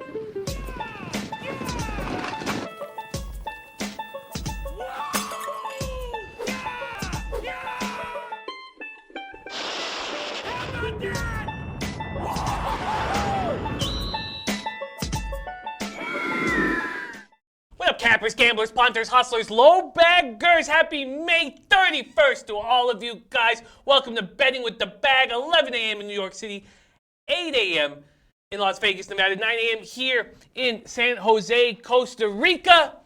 What up, campers, gamblers, punters, hustlers, low baggers? Happy May 31st to all of you guys. Welcome to Betting with the Bag, 11 a.m. in New York City, 8 a.m. in Las Vegas, Nevada, 9 a.m. here in San Jose, Costa Rica.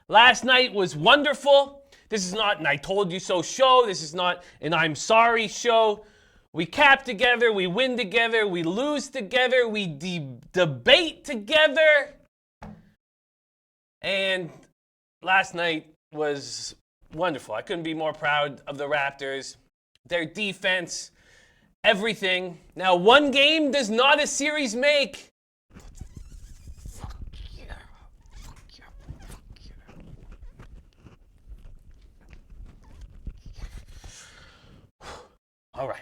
Last night was wonderful. This is not an I told you so show. This is not an I'm sorry show. We cap together, we win together, we lose together, we debate together. And last night was wonderful. I couldn't be more proud of the Raptors, their defense, everything. Now, one game does not a series make. Fuck yeah. Fuck yeah. Fuck yeah. All right.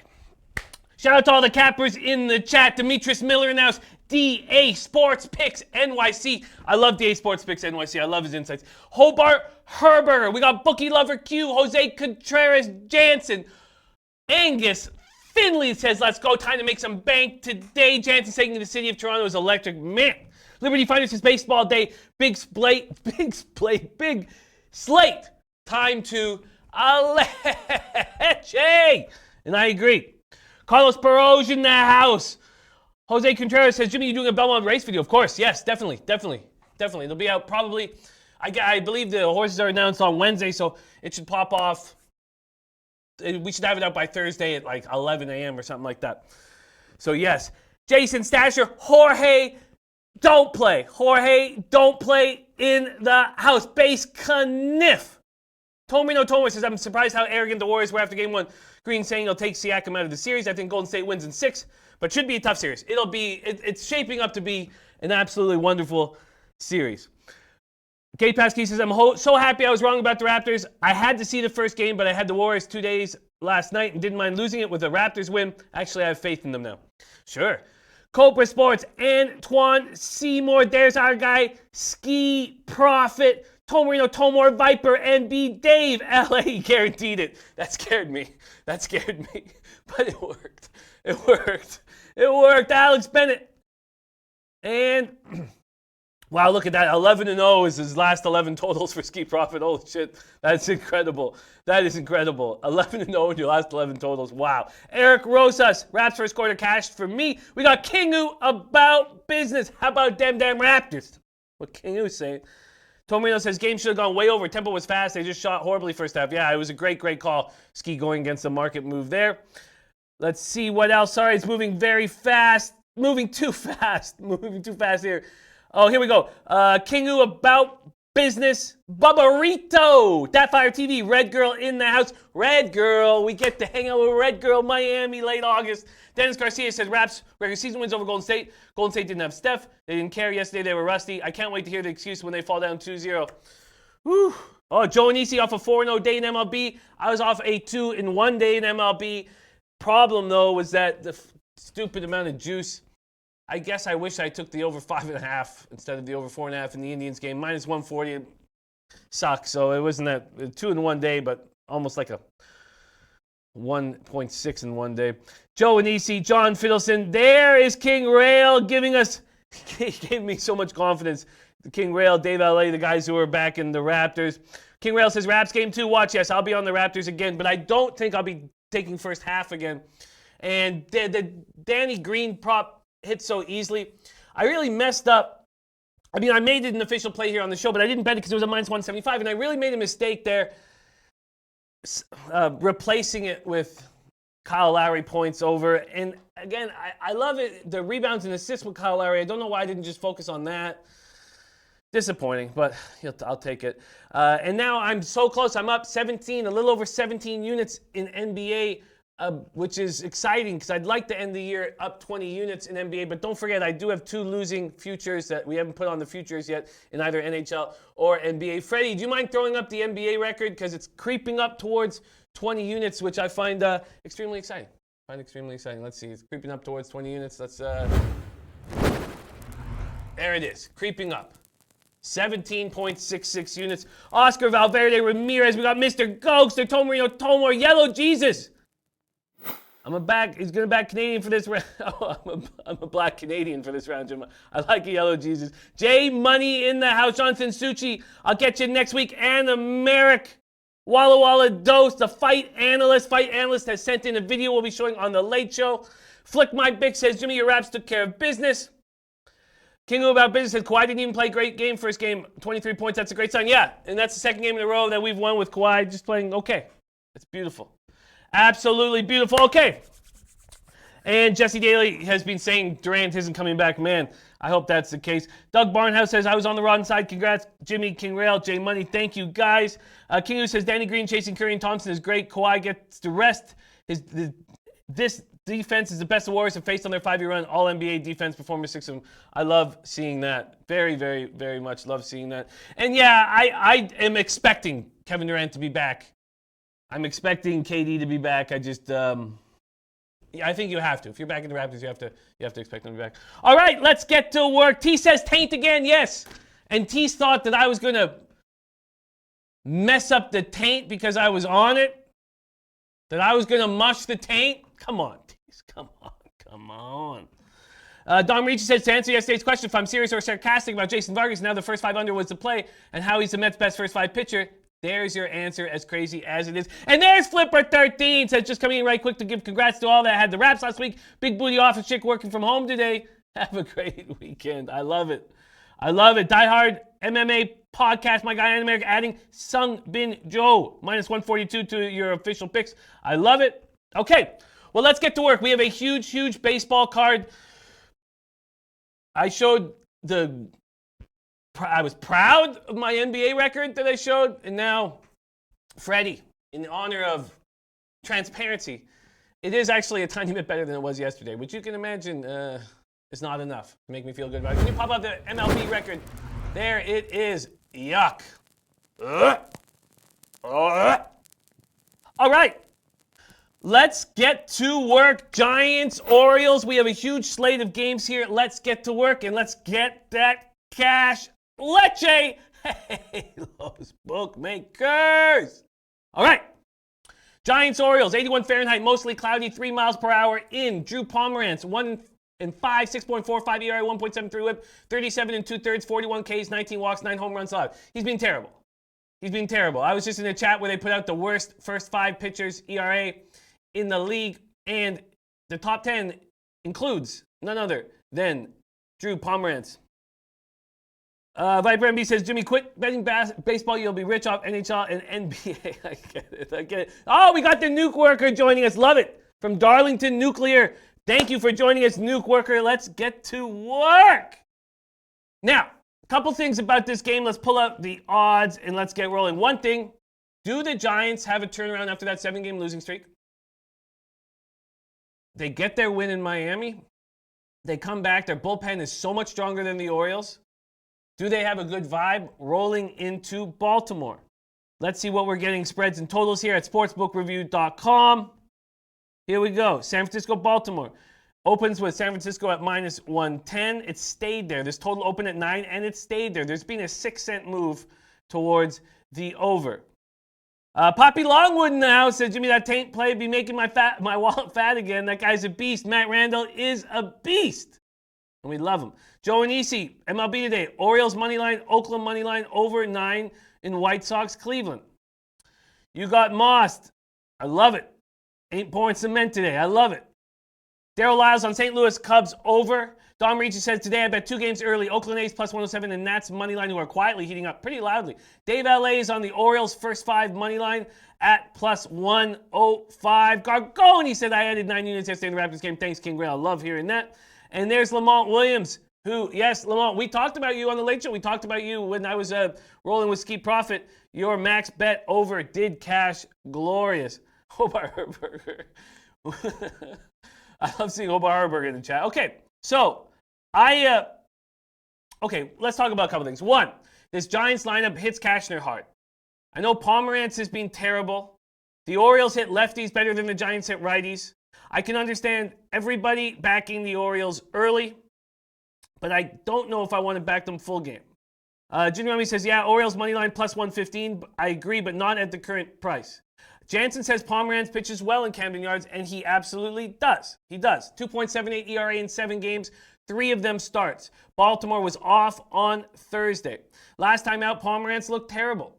Shout out to all the cappers in the chat. Demetrius Miller in the house. DA Sports Picks NYC. I love DA Sports Picks NYC. I love his insights. Hobart Herberger. We got Bookie Lover Q. Jose Contreras Jansen. Angus Finley says, let's go. Time to make some bank today. Jansen saying the city of Toronto is electric. Man. Liberty Fighters is baseball day. Big slate. Time to Aleche. And I agree. Carlos Peroj in the house. Jose Contreras says, Jimmy, you doing a Belmont race video? Of course, yes, definitely. It'll be out probably, I believe the horses are announced on Wednesday, so it should pop off. We should have it out by Thursday at like 11 a.m. or something like that. So yes, Jason Stasher, Jorge, don't play. Jorge, don't play in the house. Base Kniff. Tomino Tomo says, I'm surprised how arrogant the Warriors were after game one. Green saying he'll take Siakam out of the series. I think Golden State wins in 6. But should be a tough series. It's shaping up to be an absolutely wonderful series. Kate Paskey says, I'm so happy I was wrong about the Raptors. I had to see the first game, but I had the Warriors 2 days last night and didn't mind losing it with a Raptors win. Actually, I have faith in them now. Sure. Cobra Sports, Antoine Seymour. There's our guy, Ski Prophet. Tomarino, Tomor, Viper, NB, Dave, LA, guaranteed it. That scared me. But it worked. It worked. Alex Bennett. And, wow, look at that. 11-0 is his last 11 totals for Ski Profit. Holy shit. That's incredible. That is incredible. 11-0 in your last 11 totals. Wow. Eric Rosas. Raps first quarter cashed for me. We got Kingu about business. How about damn Raptors? What Kingu's saying. Tomino says, game should have gone way over. Tempo was fast. They just shot horribly first half. Yeah, it was a great call. Ski going against the market move there. Let's see what else. Sorry, it's moving very fast. Moving too fast here. Oh, here we go. Kingu about business. Bubbarito. Dat Fire TV. Red Girl in the house. Red Girl. We get to hang out with Red Girl Miami late August. Dennis Garcia says, Raps, regular season wins over Golden State. Golden State didn't have Steph. They didn't care yesterday. They were rusty. I can't wait to hear the excuse when they fall down 2-0. Whew. Oh, Joe Anisi off a 4-0 day in MLB. I was off a 2-in-1 day in MLB. Problem, though, was that the stupid amount of juice. I guess I wish I took the over 5.5 instead of the over 4.5 in the Indians game. Minus 140 sucks. So it wasn't that 2-in-1 day, but almost like a 1.6 in one day. Joe Anisi, John Fiddleson. There is King Rail giving us, he gave me so much confidence. The King Rail, Dave LA, the guys who are back in the Raptors. King Rail says, Raps game 2, watch. Yes, I'll be on the Raptors again, but I don't think I'll be taking first half again. And the Danny Green prop hit so easily. I really messed up. I mean, I made it an official play here on the show, but I didn't bet it because it was a minus 175, and I really made a mistake there replacing it with Kyle Lowry points over. And again, I love it. The rebounds and assists with Kyle Lowry. I don't know why I didn't just focus on that. Disappointing, but I'll take it. And now I'm so close. I'm up 17, a little over 17 units in NBA, which is exciting because I'd like to end the year up 20 units in NBA. But don't forget, I do have 2 losing futures that we haven't put on the futures yet in either NHL or NBA. Freddie, do you mind throwing up the NBA record? Because it's creeping up towards 20 units, which I find extremely exciting. Let's see. It's creeping up towards 20 units. Let's... There it is, creeping up. 17.66 units. Oscar Valverde Ramirez. We got Mr. Ghost, Tomarino Tomor, Yellow Jesus. He's going to back Canadian for this round. I'm a black Canadian for this round, Jim. I like a Yellow Jesus. J Money in the house. Jonathan Suchi. I'll get you next week. And Merrick. Walla Walla Dose, the fight analyst. Fight analyst has sent in a video we'll be showing on the Late Show. Flick My Bick says, Jimmy, your Raps took care of business. King About Business says, Kawhi didn't even play great game. First game, 23 points. That's a great sign. Yeah, and that's the second game in a row that we've won with Kawhi just playing okay. That's beautiful. Absolutely beautiful. Okay. And Jesse Daly has been saying Durant isn't coming back. Man, I hope that's the case. Doug Barnhouse says, I was on the wrong side. Congrats, Jimmy, King Rail, J Money. Thank you, guys. King says, Danny Green chasing Curry and Thompson is great. Kawhi gets the rest. This defense is the best the Warriors have faced on their 5-year run. All NBA defense performance 6 of them. I love seeing that. Very, very, very much love seeing that. And yeah, I am expecting Kevin Durant to be back. I'm expecting KD to be back. I just, I think you have to. If you're back in the Raptors, you have to expect them to be back. All right, let's get to work. T says taint again, yes. And T thought that I was going to mess up the taint because I was on it. That I was going to mush the taint. Come on, T. Come on. Don Ricci says, to answer yesterday's question, if I'm serious or sarcastic about Jason Vargas, now the first 5 under was the play, and how he's the Mets' best first 5 pitcher, there's your answer, as crazy as it is. And there's Flipper13, says, just coming in right quick to give congrats to all that had the Raps last week. Big booty office chick working from home today. Have a great weekend. I love it. Die Hard MMA podcast, my guy in America, adding Sung Bin Joe, minus 142 to your official picks. I love it. Okay, well, let's get to work. We have a huge, huge baseball card. I was proud of my NBA record that I showed, and now, Freddie, in honor of transparency, it is actually a tiny bit better than it was yesterday, which you can imagine is not enough to make me feel good about it. Can you pop up the MLB record? There it is. Yuck. All right. Let's get to work. Giants, Orioles. We have a huge slate of games here. Let's get to work, and let's get that cash. Leche! Hey, those bookmakers! All right. Giants, Orioles, 81 Fahrenheit, mostly cloudy, 3 miles per hour in. Drew Pomerantz, 1 and 5, 6.45 ERA, 1.73 whip, 37 and 2/3, 41 Ks, 19 walks, 9 home runs allowed. He's been terrible. I was just in a chat where they put out the worst first 5 pitchers ERA in the league, and the top 10 includes none other than Drew Pomerantz. Viper MB says, Jimmy, quit betting baseball. You'll be rich off NHL and NBA. I get it. Oh, we got the Nuke Worker joining us. Love it. From Darlington Nuclear. Thank you for joining us, Nuke Worker. Let's get to work. Now, a couple things about this game. Let's pull up the odds and let's get rolling. One thing, do the Giants have a turnaround after that 7-game losing streak? They get their win in Miami. They come back. Their bullpen is so much stronger than the Orioles. Do they have a good vibe rolling into Baltimore? Let's see what we're getting spreads and totals here at sportsbookreview.com. Here we go. San Francisco, Baltimore. Opens with San Francisco at minus 110. It stayed there. This total opened at 9, and it stayed there. There's been a 6-cent move towards the over. Poppy Longwood in the house says, Jimmy, that taint play be making my wallet fat again. That guy's a beast. Matt Randall is a beast. And we love him. Joe Anisi, MLB today. Orioles money line, Oakland money line, over 9 in White Sox, Cleveland. You got Moss. I love it. 8 points cement today. I love it. Daryl Lyles on St. Louis Cubs over. Dom Ricci says, today I bet 2 games early. Oakland A's plus 107 and Nats money line, who are quietly heating up pretty loudly. Dave LA is on the Orioles first 5 money line at plus 105. Gargone said, I added 9 units yesterday in the Raptors game. Thanks, King Rail. Love hearing that. And there's Lamont Williams, who, yes, Lamont, we talked about you on the Late Show. We talked about you when I was rolling with Ski Profit. Your max bet over did cash glorious. Hobart Herberger. I love seeing Hobart Herberger in the chat. Okay, so let's talk about a couple things. One, this Giants lineup hits Cashner hard. I know Pomerantz has been terrible. The Orioles hit lefties better than the Giants hit righties. I can understand everybody backing the Orioles early. but I don't know if I want to back them full game. Junior Remy says, yeah, Orioles money line plus 115. I agree, but not at the current price. Jansen says Pomeranz pitches well in Camden Yards, and he absolutely does. He does. 2.78 ERA in 7 games, 3 of them starts. Baltimore was off on Thursday. Last time out, Pomeranz looked terrible.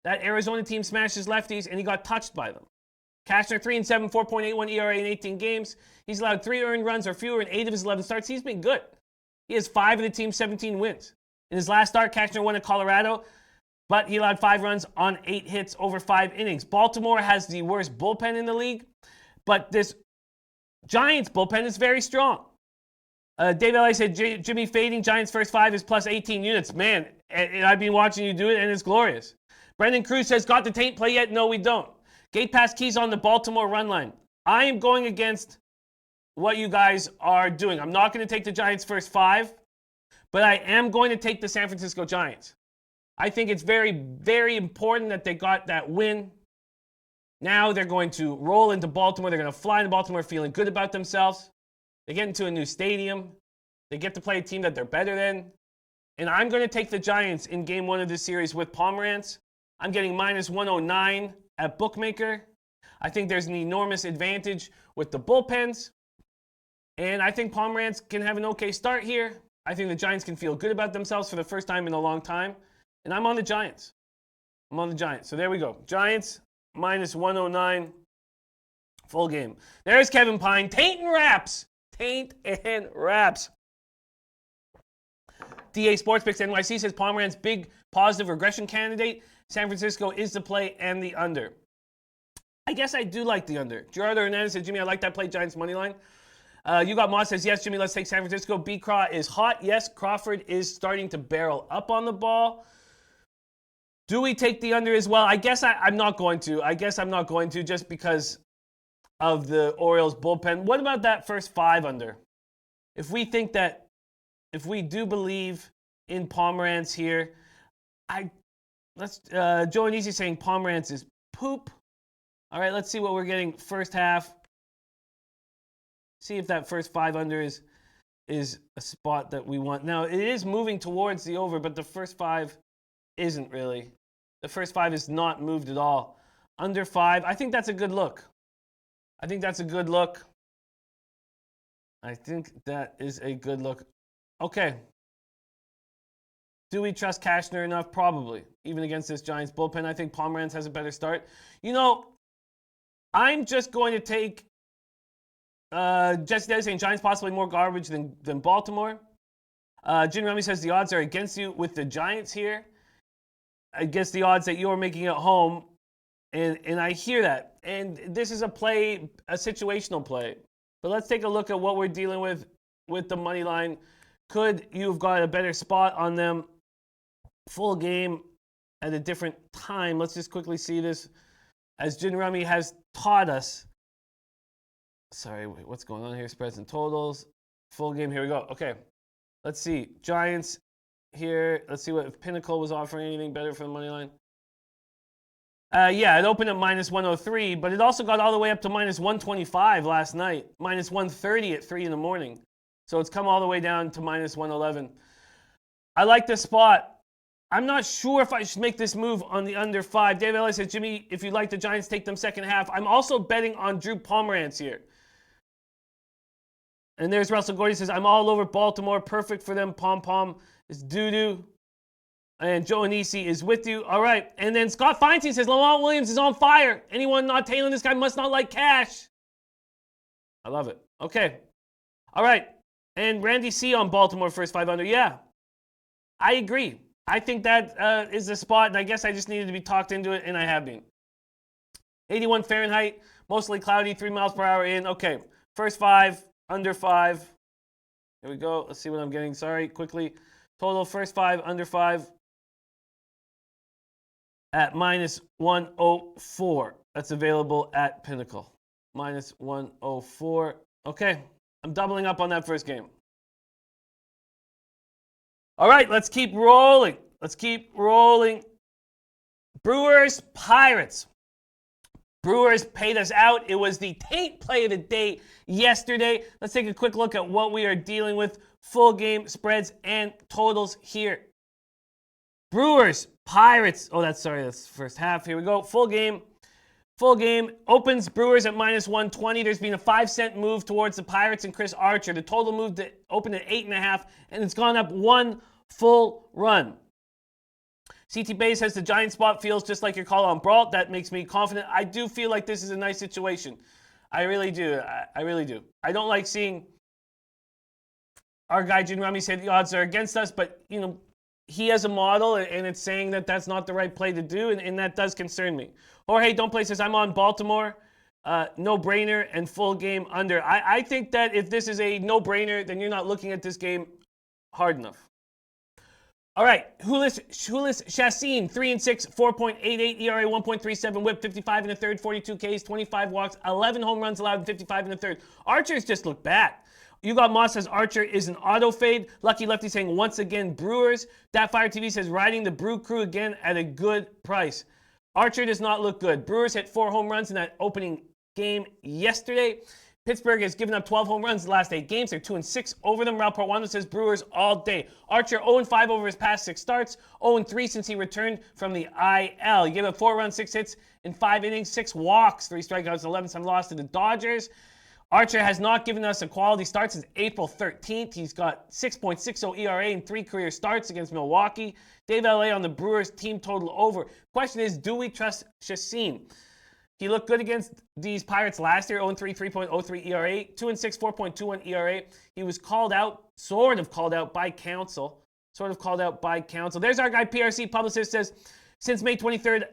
That Arizona team smashed his lefties, and he got touched by them. Cashner, 3-7, 4.81 ERA in 18 games. He's allowed 3 earned runs or fewer in 8 of his 11 starts. He's been good. He has 5 of the team's 17 wins. In his last start, Cashner won at Colorado, but he allowed 5 runs on 8 hits over 5 innings. Baltimore has the worst bullpen in the league, but this Giants bullpen is very strong. Dave L.A. said, Jimmy fading Giants first 5 is plus 18 units. Man, and I've been watching you do it, and it's glorious. Brendan Cruz says, got the taint play yet? No, we don't. Gate pass keys on the Baltimore run line. I am going against what you guys are doing. I'm not going to take the Giants first 5, but I am going to take the San Francisco Giants. I think it's very, very important that they got that win. Now they're going to roll into Baltimore. They're going to fly into Baltimore feeling good about themselves. They get into a new stadium. They get to play a team that they're better than. And I'm going to take the Giants in game 1 of this series with Pomeranz. I'm getting minus 109 at Bookmaker. I think there's an enormous advantage with the bullpens. And I think Pomeranz can have an okay start here. I think the Giants can feel good about themselves for the first time in a long time. And I'm on the Giants. I'm on the Giants. So there we go. Giants minus 109. Full game. There's Kevin Pine. Taint and Raps. Taint and Raps. DA Sports Picks NYC says Pomeranz big positive regression candidate. San Francisco is the play and the under. I guess I do like the under. Gerardo Hernandez said, Jimmy, I like that play, Giants money line. You got Moss says, yes, Jimmy, let's take San Francisco. B. Craw is hot. Yes, Crawford is starting to barrel up on the ball. Do we take the under as well? I guess I'm not going to. I guess I'm not going to just because of the Orioles bullpen. What about that first 5 under? If we think that, if we do believe in Pomeranz here, Joe and Easy saying Pomeranz is poop. All right, let's see what we're getting first half. See if that first 5 under is a spot that we want. Now, it is moving towards the over, but the first 5 isn't really. The first 5 is not moved at all. Under 5, I think that's a good look. I think that's a good look. I think that is a good look. Okay. Do we trust Cashner enough? Probably. Even against this Giants bullpen, I think Pomeranz has a better start. You know, I'm just going to take Jesse Day saying Giants possibly more garbage than Baltimore. Jim Remy says the odds are against you with the Giants here. Against the odds that you're making at home. And I hear that. And this is a play, a situational play. But let's take a look at what we're dealing with the money line. Could you have got a better spot on them full game at a different time? Let's just quickly see this. As Jin Remy has taught us. Sorry, wait, what's going on here? Spreads and totals. Full game, here we go. Okay, let's see. Giants here. Let's see if Pinnacle was offering anything better for the money line. Yeah, it opened at minus 103, but it also got all the way up to minus 125 last night. Minus 130 at 3 in the morning. So it's come all the way down to minus 111. I like this spot. I'm not sure if I should make this move on the under 5. David Ellis says, Jimmy, if you like the Giants, take them second half. I'm also betting on Drew Pomeranz here. And there's Russell Gordy says, I'm all over Baltimore. Perfect for them. Pom-pom is doo-doo. And Joe Anisi is with you. All right. And then Scott Feinstein says, Lamont Williams is on fire. Anyone not tailing this guy must not like cash. I love it. Okay. All right. And Randy C on Baltimore first 5 under. Yeah, I agree. I think that is the spot, and I guess I just needed to be talked into it, and I have been. 81 Fahrenheit, mostly cloudy, 3 miles per hour in. Okay, first 5, under 5. Here we go. Let's see what I'm getting. Sorry, quickly. Total first 5, under 5 at minus 104. That's available at Pinnacle. Minus 104. Okay, I'm doubling up on that first game. All right, let's keep rolling. Let's keep rolling. Brewers, Pirates. Brewers paid us out. It was the taint play of the day yesterday. Let's take a quick look at what we are dealing with. Full game spreads and totals here. Brewers, Pirates. Oh, that's first half. Here we go. Full game. Full game opens Brewers at minus 120. There's been a 5-cent move towards the Pirates and Chris Archer. The total moved to open at 8.5, and it's gone up 1 full run. CT Bay says the Giant spot feels just like your call on Brault. That makes me confident. I do feel like this is a nice situation. I really do. I really do. I don't like seeing our guy Jin Rami say the odds are against us, but you know he has a model, and it's saying that that's not the right play to do, and that does concern me. Jorge Don't Play says I'm on Baltimore, no-brainer and full game under. I think that if this is a no-brainer, then you're not looking at this game hard enough. All right, Hulis Chassin, 3-6, 4.88 ERA, 1.37 WHIP, 55 in the third, 42 Ks, 25 walks, 11 home runs allowed, and 55 in the third. Archer's just looked bad. You got Moss says Archer is an auto fade. Lucky Lefty saying once again Brewers. That Fire TV says riding the Brew Crew again at a good price. Archer does not look good. Brewers hit 4 home runs in that opening game yesterday. Pittsburgh has given up 12 home runs the last 8 games. They're 2-6 over them. Raul Portuano says Brewers all day. Archer 0-5 over his past 6 starts. 0-3 since he returned from the IL. He gave up 4 runs, 6 hits in 5 innings, 6 walks, 3 strikeouts, 11-time loss to the Dodgers. Archer has not given us a quality start since April 13th. He's got 6.60 ERA in 3 career starts against Milwaukee. Dave LA on the Brewers team total over. Question is, do we trust Chassin? He looked good against these Pirates last year, 0-3, 3.03 ERA, 2-6, 4.21 ERA. He was called out, sort of called out by counsel. There's our guy, PRC Publicist says, since May 23rd,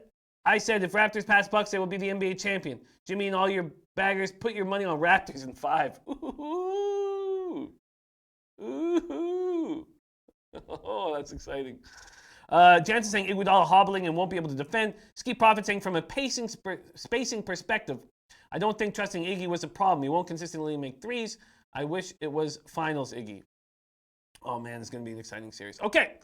I said if Raptors pass Bucks, they will be the NBA champion. Jimmy and all your baggers, put your money on Raptors in 5. Ooh. Ooh. Oh, that's exciting. Jansen saying Iguodala hobbling and won't be able to defend. Ski Prophet saying from a spacing perspective, I don't think trusting Iggy was a problem. He won't consistently make threes. I wish it was finals Iggy. Oh man, it's going to be an exciting series. Okay.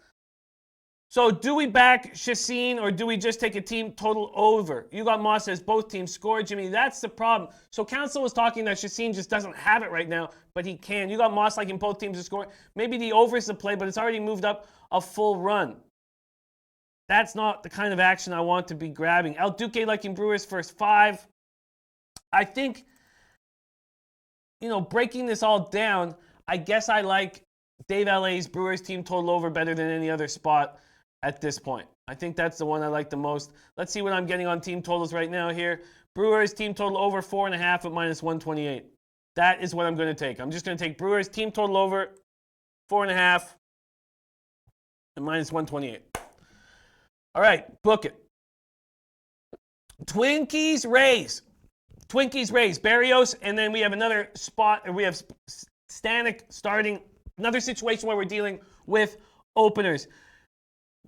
So do we back Chassin or do we just take a team total over? You got Moss says both teams score. Jimmy, that's the problem. So Council was talking that Chassin just doesn't have it right now, but he can. You got Moss liking both teams to score. Maybe the over is the play, but it's already moved up a full run. That's not the kind of action I want to be grabbing. El Duque liking Brewers first 5. I think, breaking this all down, I guess I like Dave LA's Brewers team total over better than any other spot at this point. I think that's the one I like the most. Let's see what I'm getting on team totals right now here. Brewers team total over 4.5 at minus 128. That is what I'm going to take. I'm just going to take Brewers team total over 4.5 at minus 128. All right, book it. Twinkies, Rays. Barrios, and then we have another spot, and we have Stanek starting. Another situation where we're dealing with openers.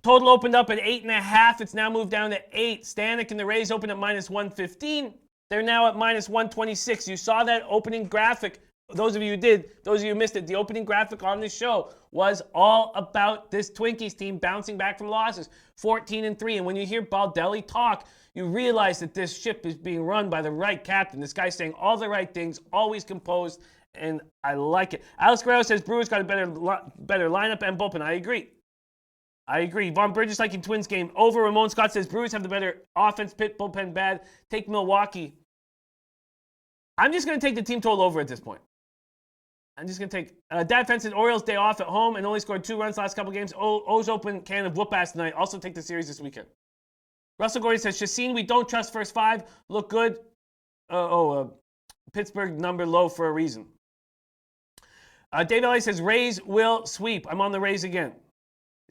Total opened up at 8.5. It's now moved down to 8. Stanek and the Rays opened at minus 115. They're now at minus 126. You saw that opening graphic. Those of you who did, those of you who missed it, the opening graphic on this show was all about this Twinkies team bouncing back from losses, 14-3. And when you hear Baldelli talk, you realize that this ship is being run by the right captain. This guy's saying all the right things, always composed, and I like it. Alex Guerrero says Brewers got a better lineup and bullpen. I agree. Von Bridges liking Twins game over. Ramon Scott says Brewers have the better offense, pit bullpen bad. Take Milwaukee. I'm just going to take the team total over at this point. I'm just going to take Dad Fenton Orioles day off at home and only scored 2 runs last couple games. O's open can of whoop-ass tonight. Also take the series this weekend. Russell Gordy says, Chassin, we don't trust first 5. Look good. Pittsburgh number low for a reason. Dave Ellie says, Rays will sweep. I'm on the Rays again.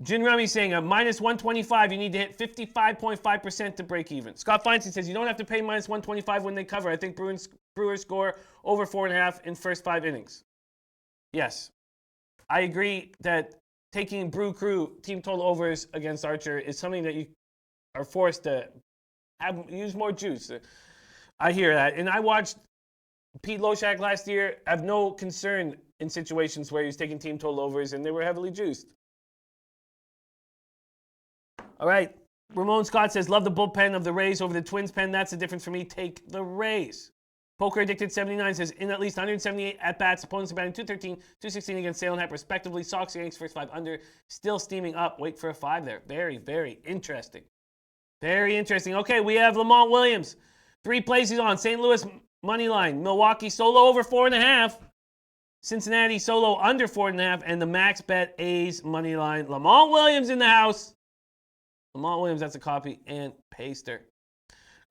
Jin Rami saying, minus 125. You need to hit 55.5% to break even. Scott Feinstein says, you don't have to pay minus 125 when they cover. I think Brewers score over 4.5 in first 5 innings. Yes, I agree that taking Brew Crew team total overs against Archer is something that you are forced to use more juice. I hear that. And I watched Pete Loshak last year have no concern in situations where he was taking team total overs and they were heavily juiced. All right, Ramon Scott says, love the bullpen of the Rays over the Twins pen. That's the difference for me. Take the Rays. Poker Addicted 79 says, in at least 178 at-bats, opponents are batting 213, 216 against Sale and Hap, respectively. Sox, Yanks, first 5 under, still steaming up. Wait for a 5 there. Very, very interesting. Very interesting. Okay, we have Lamont Williams. 3 plays he's on. St. Louis, money line. Milwaukee, solo over 4.5. Cincinnati, solo under 4.5. And the max bet A's, money line. Lamont Williams in the house. Lamont Williams, that's a copy and paster.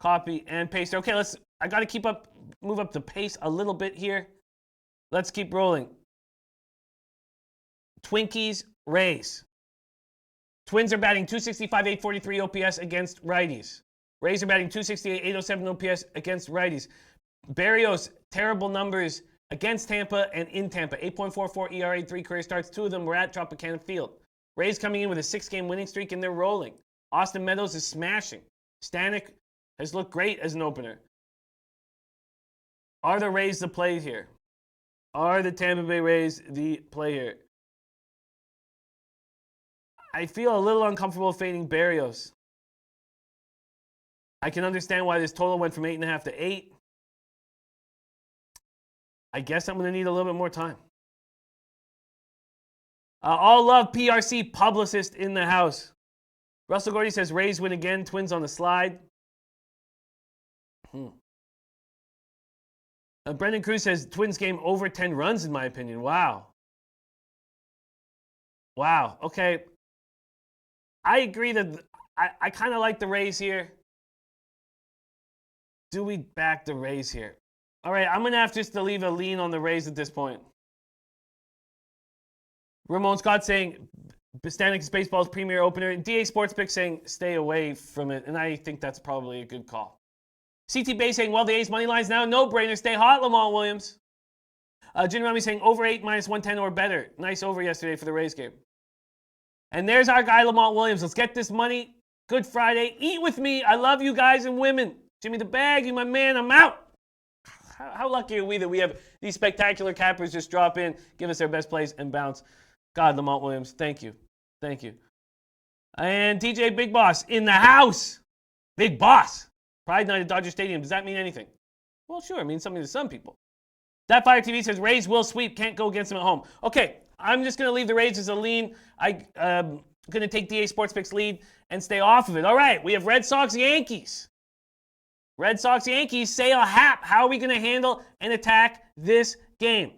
Copy and paster. Okay, I got to move up the pace a little bit here. Let's keep rolling. Twinkies, Rays. Twins are batting 265, 843 OPS against righties. Rays are batting 268, 807 OPS against righties. Berrios, terrible numbers against Tampa and in Tampa. 8.44 ERA, 3 career starts. 2 of them were at Tropicana Field. Rays coming in with a 6-game winning streak, and they're rolling. Austin Meadows is smashing. Stanek has looked great as an opener. Are the Rays the play here? Are the Tampa Bay Rays the play here? I feel a little uncomfortable fading Berrios. I can understand why this total went from 8.5 to 8. I guess I'm going to need a little bit more time. All love PRC publicist in the house. Russell Gordy says Rays win again. Twins on the slide. Brendan Cruz says Twins game over 10 runs in my opinion. Wow. Wow. Okay. I agree that I kind of like the Rays here. Do we back the Rays here? All right. I'm going to have just to leave a lean on the Rays at this point. Ramon Scott saying Stanley's Baseball's premier opener. DA Sportsbook saying stay away from it. And I think that's probably a good call. CT Bay saying, well, the A's money line's now no-brainer. Stay hot, Lamont Williams. Jim Rami saying over 8 minus 110 or better. Nice over yesterday for the Rays game. And there's our guy, Lamont Williams. Let's get this money. Good Friday. Eat with me. I love you guys and women. Jimmy the Bag, you my man. I'm out. How lucky are we that we have these spectacular cappers just drop in, give us their best plays, and bounce. God, Lamont Williams, thank you. Thank you. And TJ Big Boss in the house. Big Boss. Pride night at Dodger Stadium. Does that mean anything? Well, sure. It means something to some people. That Fire TV says Rays will sweep. Can't go against them at home. Okay, I'm just going to leave the Rays as a lean. I'm going to take DA Sportsbook's lead and stay off of it. All right, we have Red Sox, Yankees. Red Sox, Yankees, Sale, Hap. How are we going to handle and attack this game?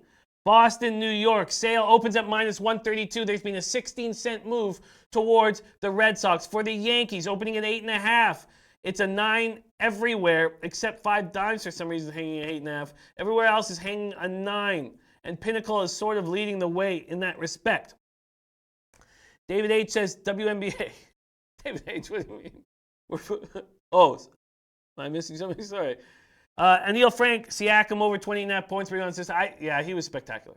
Boston, New York. Sale opens at minus 132. There's been a 16-cent move towards the Red Sox. For the Yankees, opening at 8.5. It's a 9 everywhere, except 5 dimes for some reason hanging at 8.5. Everywhere else is hanging a 9. And Pinnacle is sort of leading the way in that respect. David H. says, WNBA. David H., what do you mean? Oh, am I missing something? Sorry. Anil Frank, Siakam over 20.5 points, rebounds, assists. Yeah, he was spectacular.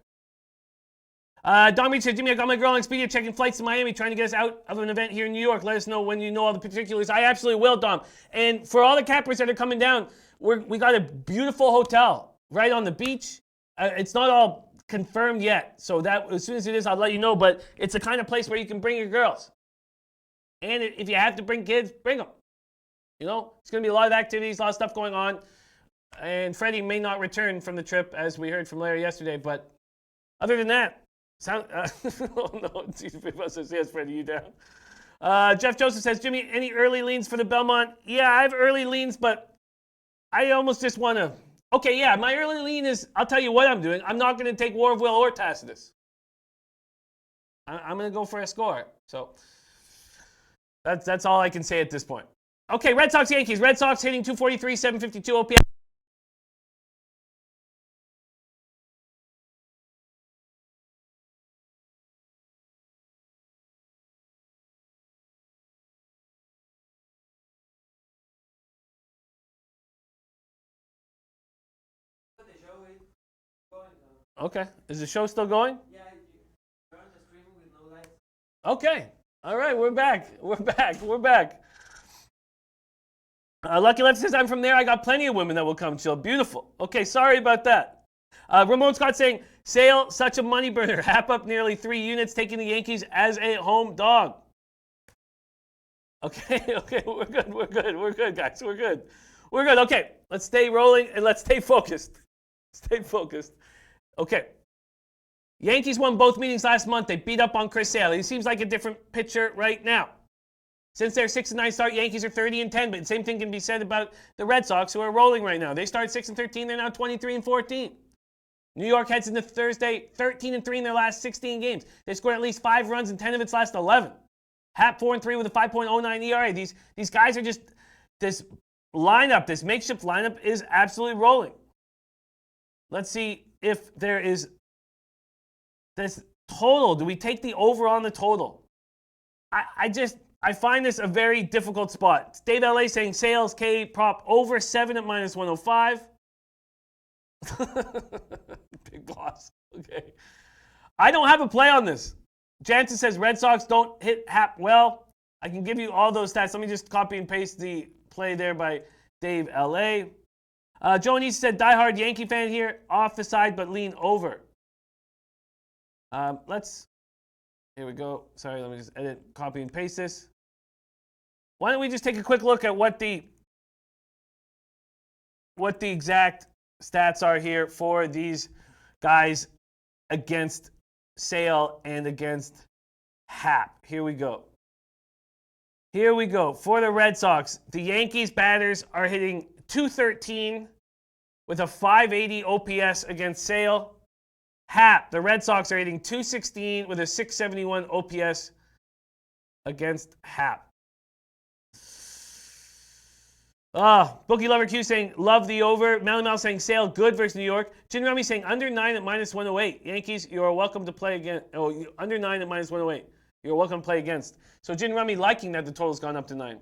Don Reed says, Jimmy, I got my girl on Expedia checking flights to Miami, trying to get us out of an event here in New York. Let us know when you know all the particulars. I absolutely will, Dom. And for all the cappers that are coming down, we got a beautiful hotel right on the beach. It's not all confirmed yet, so that as soon as it is, I'll let you know. But it's the kind of place where you can bring your girls. And if you have to bring kids, bring them. You know, it's going to be a lot of activities, a lot of stuff going on. And Freddie may not return from the trip, as we heard from Larry yesterday. But other than that, oh no, says, yes, Freddie, you down. Jeff Joseph says, Jimmy, any early leans for the Belmont? Yeah, I have early leans, but I almost just want to. Okay, yeah, my early lean is, I'll tell you what I'm doing. I'm not going to take War of Will or Tacitus. I'm going to go for a score. So that's all I can say at this point. Okay, Red Sox, Yankees. Red Sox hitting 243, 752 OPS. Okay. Is the show still going? Yeah. You're on the screen with no lights. Okay. All right. We're back. We're back. Lucky Left says, I'm from there. I got plenty of women that will come chill. Beautiful. Okay. Sorry about that. Ramon Scott saying, Sale, such a money burner. Hap up nearly 3 units, taking the Yankees as a home dog. Okay, okay, we're good, guys, we're good. Okay, let's stay rolling and let's stay focused. Stay focused. Okay. Yankees won both meetings last month. They beat up on Chris Sale. He seems like a different pitcher right now. Since their 6-9 start, Yankees are 30-10, but the same thing can be said about the Red Sox, who are rolling right now. They start 6-13, they're now 23-14. New York heads into Thursday 13-3 in their last 16 games. They scored at least 5 runs in 10 of its last 11. Hap 4-3 with a 5.09 ERA. These guys are just, this lineup, this makeshift lineup is absolutely rolling. Let's see if there is this total. Do we take the over on the total? I find this a very difficult spot. Dave LA saying Sales K prop over 7 at -105. Big boss. Okay. I don't have a play on this. Jansen says Red Sox don't hit Hap well. I can give you all those stats. Let me just copy and paste the play there by Dave LA. Joe Anise said diehard Yankee fan here, off the side but lean over. Here we go. Sorry, let me just edit, copy and paste this. Why don't we just take a quick look at what the exact stats are here for these guys against Sale and against Hap. Here we go. For the Red Sox, the Yankees batters are hitting .213 with a .580 OPS against Sale. Hap, the Red Sox are hitting .216 with a .671 OPS against Hap. Bookie Lover Q saying love the over. Melly Mel saying Sale good versus New York. Jin Rami saying under 9 at -108. Yankees, you are welcome to play again. Oh, under 9 at -108. You're welcome to play against. So Jin Rami liking that the total's gone up to 9.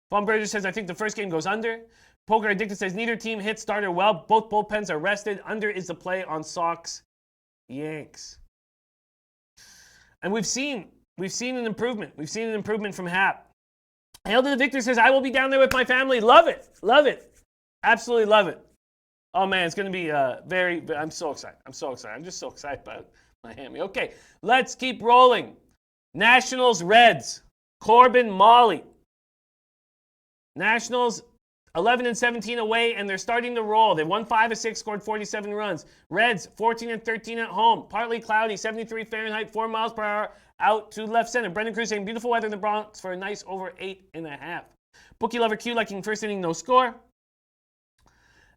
Von Berger says I think the first game goes under. Poker Addicted says neither team hit starter well. Both bullpens are rested. Under is the play on Sox Yanks. And we've seen an improvement. We've seen an improvement from Hap. Hail to the Victor says, I will be down there with my family. Love it. Love it. Absolutely love it. Oh, man, it's going to be I'm so excited. I'm just so excited about Miami. Okay, let's keep rolling. Nationals, Reds. Corbin, Molly. Nationals, 11-17 away, and they're starting to roll. They won 5 of 6, scored 47 runs. Reds, 14-13 at home. Partly cloudy, 73 Fahrenheit, 4 miles per hour. Out to left center. Brendan Cruz saying beautiful weather in the Bronx for a nice over 8.5. Bookie Lover Q liking first inning, no score.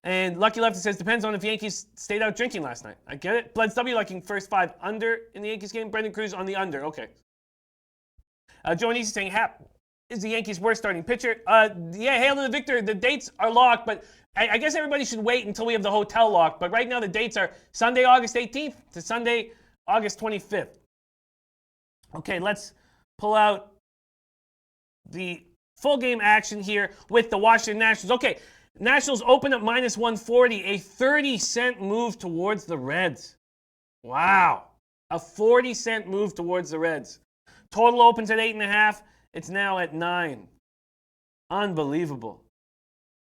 And Lucky Lefty says depends on if Yankees stayed out drinking last night. I get it. Bleds W liking first 5 under in the Yankees game. Brendan Cruz on the under. Okay. Joe Anisi saying Hap is the Yankees' worst starting pitcher. Yeah, hail to the Victor. The dates are locked, but I guess everybody should wait until we have the hotel locked. But right now the dates are Sunday, August 18th to Sunday, August 25th. Okay, let's pull out the full game action here with the Washington Nationals. Okay, Nationals open at -140, a 30-cent move towards the Reds. Wow, a 40-cent move towards the Reds. Total opens at 8.5. It's now at 9. Unbelievable.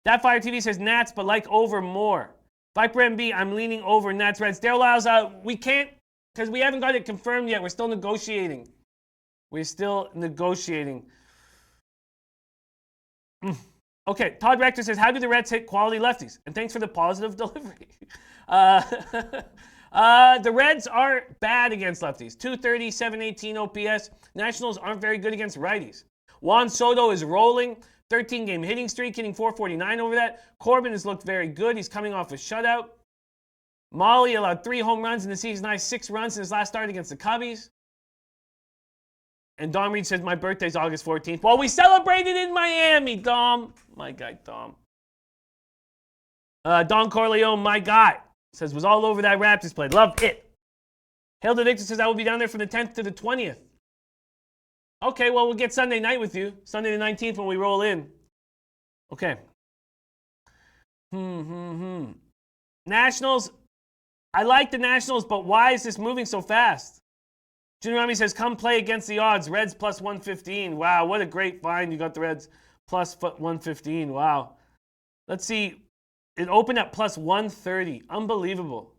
That Fire TV says Nats, but like over more. Viper MB, I'm leaning over Nats Reds. Daryl Lyles, we can't, because we haven't got it confirmed yet. We're still negotiating. Okay, Todd Rector says, how do the Reds hit quality lefties? And thanks for the positive delivery. The Reds are bad against lefties. 230, 718 OPS. Nationals aren't very good against righties. Juan Soto is rolling. 13-game hitting streak, hitting 449 over that. Corbin has looked very good. He's coming off a shutout. Molly allowed 3 home runs in the season high, 6 runs in his last start against the Cubbies. And Dom Reed says, my birthday's August 14th. Well, we celebrated in Miami, Dom. My guy, Dom. Don Corleone, my guy, says, was all over that Raptors play. Loved it. Hail to Victor says, I will be down there from the 10th to the 20th. Okay, well, we'll get Sunday night with you. Sunday the 19th when we roll in. Okay. Nationals. I like the Nationals, but why is this moving so fast? Junior Rami says, come play against the odds. Reds plus 115. Wow, what a great find. You got the Reds plus 115. Wow. Let's see. It opened at plus 130. Unbelievable.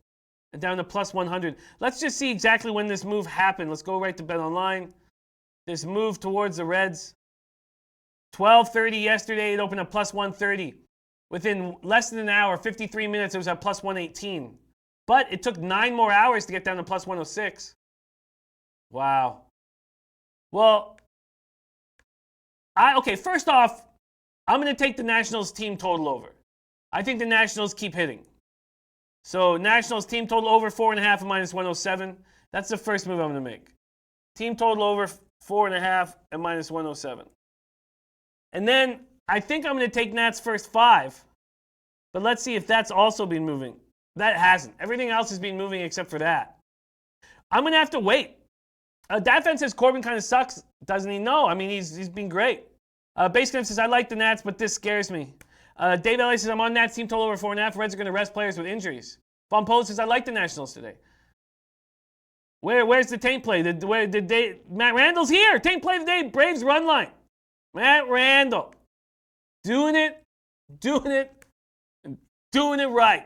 And down to plus 100. Let's just see exactly when this move happened. Let's go right to Bet Online. This move towards the Reds. 12:30 yesterday, it opened at plus 130. Within less than an hour, 53 minutes, it was at plus 118. But it took 9 more hours to get down to plus 106. Wow. Well, okay, first off, I'm going to take the Nationals team total over. I think the Nationals keep hitting. So Nationals team total over 4.5 and minus 107. That's the first move I'm going to make. Team total over 4.5 and minus 107. And then I think I'm going to take Nats first 5. But let's see if that's also been moving. That hasn't. Everything else has been moving except for that. I'm going to have to wait. Dat fan says Corbin kind of sucks. Doesn't he? No. I mean, he's been great. Basecamp says, I like the Nats, but this scares me. Dave Elliott says, I'm on Nats team total over 4.5. Reds are going to rest players with injuries. Von Polo says, I like the Nationals today. Where's the taint play? Matt Randall's here. Taint play today. Braves run line. Matt Randall. Doing it right.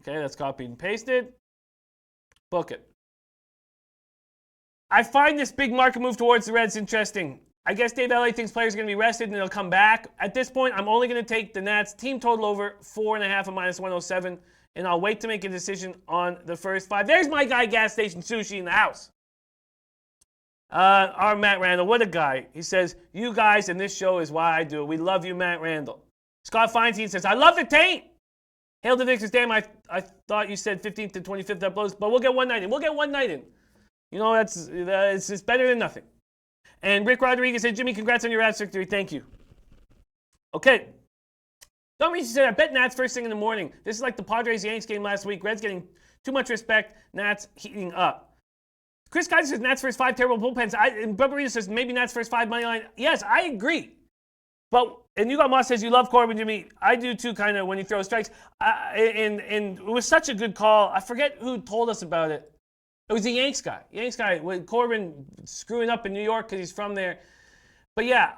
Okay, that's copied and pasted. Book it. I find this big market move towards the Reds interesting. I guess Dave Elliott thinks players are going to be rested and they'll come back. At this point, I'm only going to take the Nats team total over 4.5 and minus 107, and I'll wait to make a decision on the first 5. There's my guy, Gas Station Sushi, in the house. Our Matt Randall, what a guy. He says, you guys and this show is why I do it. We love you, Matt Randall. Scott Feinstein says, I love the taint. Hail to Dixon's, damn, I thought you said 15th to 25th, that blows, but we'll get one night in. We'll get one night in. You know, it's better than nothing. And Rick Rodriguez said, Jimmy, congrats on your Raps victory. Thank you. Okay. Dominic said, I bet Nats first thing in the morning. This is like the Padres-Yankees game last week. Reds getting too much respect. Nats heating up. Chris Kaiser says, Nats first 5 terrible bullpens. And Bubba Rita says, maybe Nats first 5 money line. Yes, I agree. And you got Moss says, you love Corbin, Jimmy. I do too, kind of, when he throws strikes. And it was such a good call. I forget who told us about it. It was the Yanks guy. With Corbin screwing up in New York because he's from there. But yeah,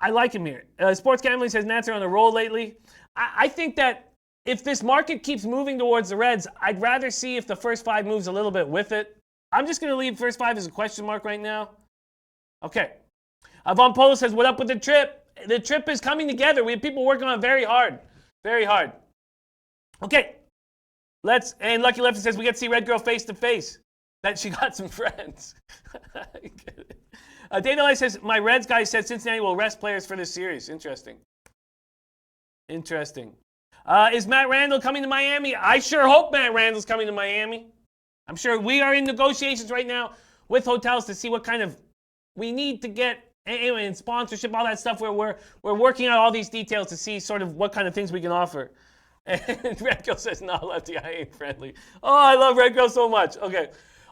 I like him here. Sports Gambling says Nats are on a roll lately. I think that if this market keeps moving towards the Reds, I'd rather see if the first 5 moves a little bit with it. I'm just going to leave first 5 as a question mark right now. Okay. Von Polo says, what up with the trip? The trip is coming together. We have people working on it very hard. Very hard. Okay. And Lucky Lefty says, we get to see Red Girl face to face. That she got some friends. Dana Light says, my Reds guy said Cincinnati will rest players for this series. Interesting. Is Matt Randall coming to Miami? I sure hope Matt Randall's coming to Miami. I'm sure we are in negotiations right now with hotels to see what kind of we need to get and sponsorship, all that stuff, where we're working out all these details to see sort of what kind of things we can offer. And Red Girl says, no, Lefty, I ain't friendly. Oh, I love Red Girl so much.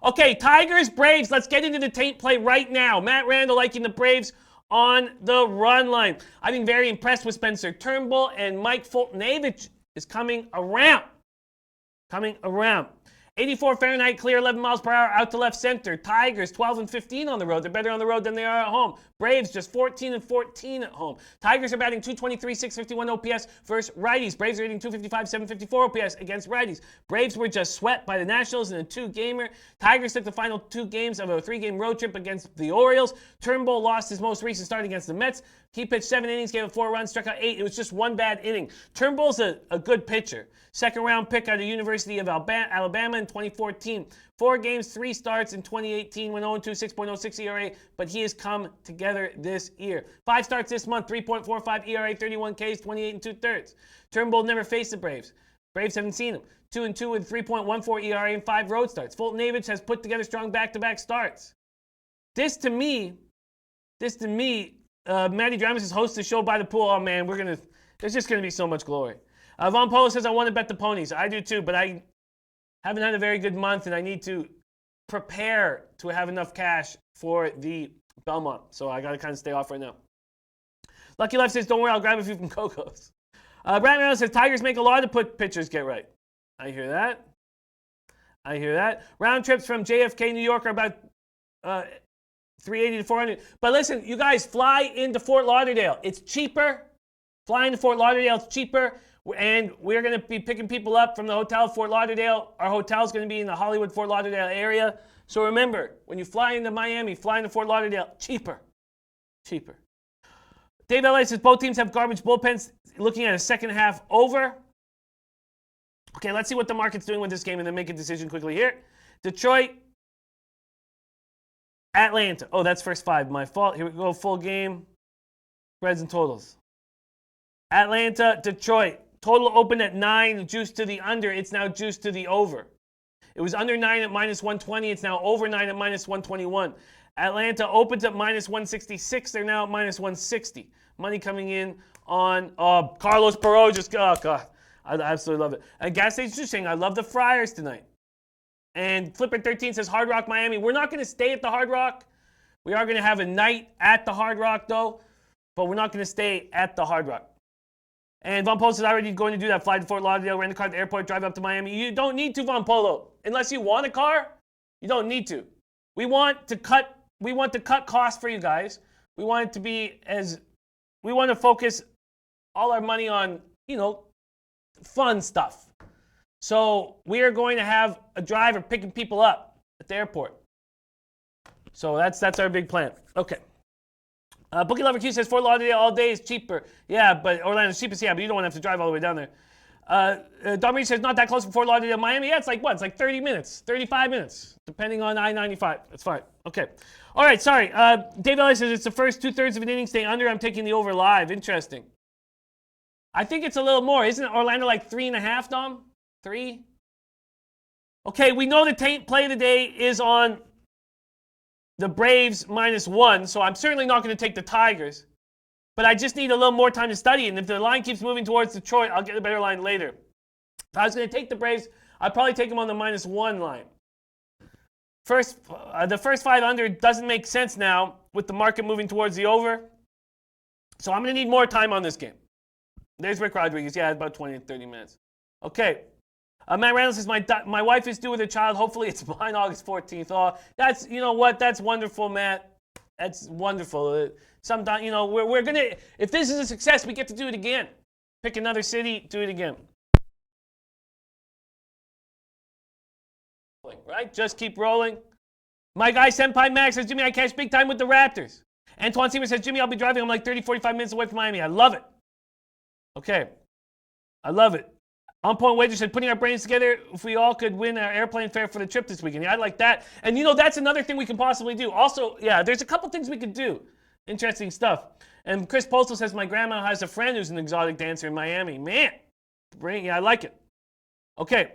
Okay, Tigers, Braves. Let's get into the tape play right now. Matt Randall liking the Braves on the run line. I've been very impressed with Spencer Turnbull, and Mike Fultonavich is coming around. 84 Fahrenheit, clear 11 miles per hour out to left center. Tigers 12 and 15 on the road. They're better on the road than they are at home. Braves just 14 and 14 at home. Tigers are batting 223, 651 OPS versus righties. Braves are hitting 255, 754 OPS against righties. Braves were just swept by the Nationals in a 2-gamer. Tigers took the final 2 games of a 3-game road trip against the Orioles. Turnbull lost his most recent start against the Mets. He pitched 7 innings, gave up 4 runs, struck out 8. It was just 1 bad inning. Turnbull's a good pitcher. Second-round pick out of the University of Alabama in 2014. 4 games, 3 starts in 2018. Went 0-2, 6.06 ERA, but he has come together this year. 5 starts this month, 3.45 ERA, 31 Ks, 28 and 2/3. Turnbull never faced the Braves. Braves haven't seen him. 2-2 with 3.14 ERA and 5 road starts. Fultonavich has put together strong back-to-back starts. This to me, Matty Dramus hosts the show by the pool. Oh man, there's just gonna be so much glory. Von Polo says, I want to bet the ponies. I do too, but I haven't had a very good month, and I need to prepare to have enough cash for the Belmont. So I got to kind of stay off right now. Lucky Left says, don't worry, I'll grab a few from Coco's. Brad Merrill says, Tigers make a lot to put pitchers get right. I hear that. Round trips from JFK, New York are about 380 to 400. But listen, you guys, fly into Fort Lauderdale. It's cheaper. Flying to Fort Lauderdale, it's cheaper. And we're going to be picking people up from the hotel at Fort Lauderdale. Our hotel is going to be in the Hollywood, Fort Lauderdale area. So remember, when you fly into Miami, fly into Fort Lauderdale, cheaper. Dave L.A. says both teams have garbage bullpens. Looking at a second half over. Okay, let's see what the market's doing with this game and then make a decision quickly here. Detroit, Atlanta. Oh, that's first 5. My fault. Here we go. Full game. Spreads and totals. Atlanta, Detroit. Total opened at 9, juiced to the under. It's now juiced to the over. It was under 9 at minus 120. It's now over 9 at minus 121. Atlanta opens at minus 166. They're now at minus 160. Money coming in on Carlos Perot. Oh, God. I absolutely love it. And Gas Station just saying, I love the Friars tonight. And Flipper13 says Hard Rock Miami. We're not going to stay at the Hard Rock. We are going to have a night at the Hard Rock, though. But we're not going to stay at the Hard Rock. And Von Polo says, I'm already going to do that. Fly to Fort Lauderdale, rent a car at the airport, drive up to Miami. You don't need to, Von Polo. Unless you want a car, you don't need to. We want to cut costs for you guys. We want to focus all our money on, fun stuff. So we are going to have a driver picking people up at the airport. So that's our big plan. Okay. Bookie Lover Q says Fort Lauderdale all day is cheaper. Yeah, but Orlando's cheapest. Yeah, but you don't want to have to drive all the way down there. Don Reed says not that close from Fort Lauderdale, Miami. Yeah, it's like what? It's like 30 minutes, 35 minutes, depending on I-95. That's fine. Okay. All right, sorry. Dave Ellis says it's the first 2/3 of an inning staying under. I'm taking the over live. Interesting. I think it's a little more. Isn't Orlando like 3.5, Dom? 3? Okay, we know the play of the day is on the Braves -1, so I'm certainly not going to take the Tigers. But I just need a little more time to study it. And if the line keeps moving towards Detroit, I'll get a better line later. If I was going to take the Braves, I'd probably take them on the -1 line. The first 5 under doesn't make sense now with the market moving towards the over. So I'm going to need more time on this game. There's Rick Rodriguez. Yeah, about 20 to 30 minutes. Okay. Matt Reynolds says, my wife is due with a child. Hopefully it's behind August 14th. Oh, that's, you know what? That's wonderful, Matt. That's wonderful. Sometimes, we're going to, if this is a success, we get to do it again. Pick another city, do it again. Right? Just keep rolling. My guy, Senpai Max, says, Jimmy, I cash big time with the Raptors. Antoine Seamer says, Jimmy, I'll be driving. I'm like 30, 45 minutes away from Miami. I love it. Okay. I love it. On Point Wager said, putting our brains together, if we all could win our airplane fare for the trip this weekend. Yeah, I like that. And, that's another thing we can possibly do. Also, yeah, there's a couple things we could do. Interesting stuff. And Chris Postal says, my grandma has a friend who's an exotic dancer in Miami. Man, I like it. Okay.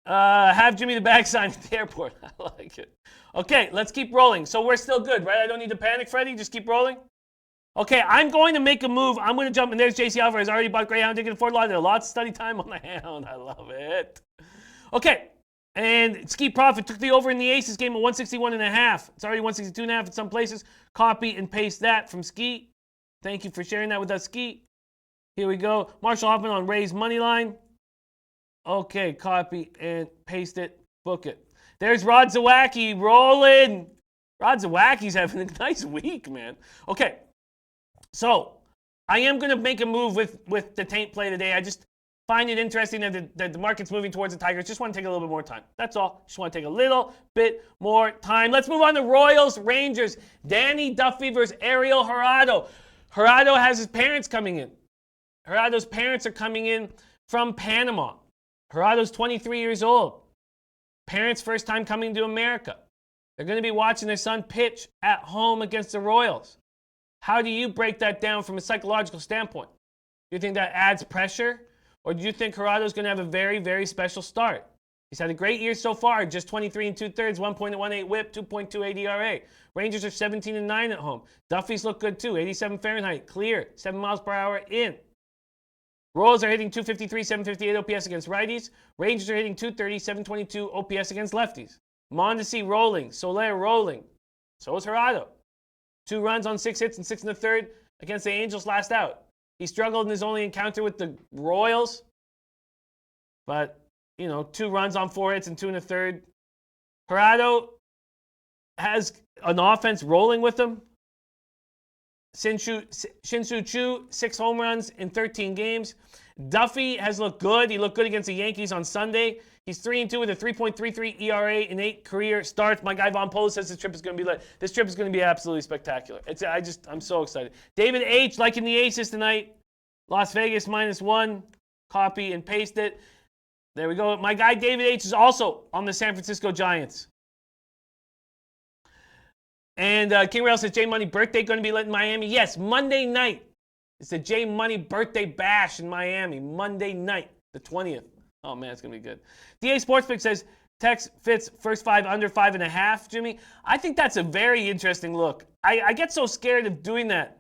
Have Jimmy the Bag sign at the airport. I like it. Okay, let's keep rolling. So we're still good, right? I don't need to panic, Freddie. Just keep rolling. Okay, I'm going to make a move. I'm going to jump, and there's JC Alvarez. Already bought Greyhound ticket to Fort Lauderdale. Lots of study time on the Hound. I love it. Okay, and Ski Profit took the over in the Aces game at 161.5. It's already 162.5 in some places. Copy and paste that from Ski. Thank you for sharing that with us, Ski. Here we go. Marshall Hoffman on Ray's money line. Okay, copy and paste it. Book it. There's Rod Zawacki rolling. Rod Zawacki's having a nice week, man. Okay. So, I am going to make a move with the taint play today. I just find it interesting that the market's moving towards the Tigers. Just want to take a little bit more time. That's all. Just want to take a little bit more time. Let's move on to Royals, Rangers. Danny Duffy versus Ariel Jurado. Jurado has his parents coming in. Jurado's parents are coming in from Panama. Jurado's 23 years old. Parents' first time coming to America. They're going to be watching their son pitch at home against the Royals. How do you break that down from a psychological standpoint? Do you think that adds pressure? Or do you think Jurado's going to have a very, very special start? He's had a great year so far, just 23 2/3, 1.18 whip, 2.28 ERA. Rangers are 17-9 at home. Duffy's look good too, 87 Fahrenheit, clear, 7 miles per hour in. Royals are hitting 253, 758 OPS against righties. Rangers are hitting 230, 722 OPS against lefties. Mondesi rolling, Soler rolling. So is Jurado. 2 runs on 6 hits and 6 1/3 against the Angels last out. He struggled in his only encounter with the Royals. But, 2 runs on 4 hits and 2 1/3. Jurado has an offense rolling with him. Shin-Soo Choo, 6 home runs in 13 games. Duffy has looked good. He looked good against the Yankees on Sunday. He's 3-2 with a 3.33 ERA in 8 career starts. My guy Von Polo says this trip is going to be lit. This trip is going to be absolutely spectacular. I'm so excited. David H. liking the aces tonight. Las Vegas -1. Copy and paste it. There we go. My guy David H. is also on the San Francisco Giants. And King Rail says, J Money birthday going to be lit in Miami? Yes, Monday night. It's the J Money birthday bash in Miami. Monday night, the 20th. Oh, man, it's going to be good. DA Sportsbook says, Tex fits first 5 under 5.5, Jimmy. I think that's a very interesting look. I get so scared of doing that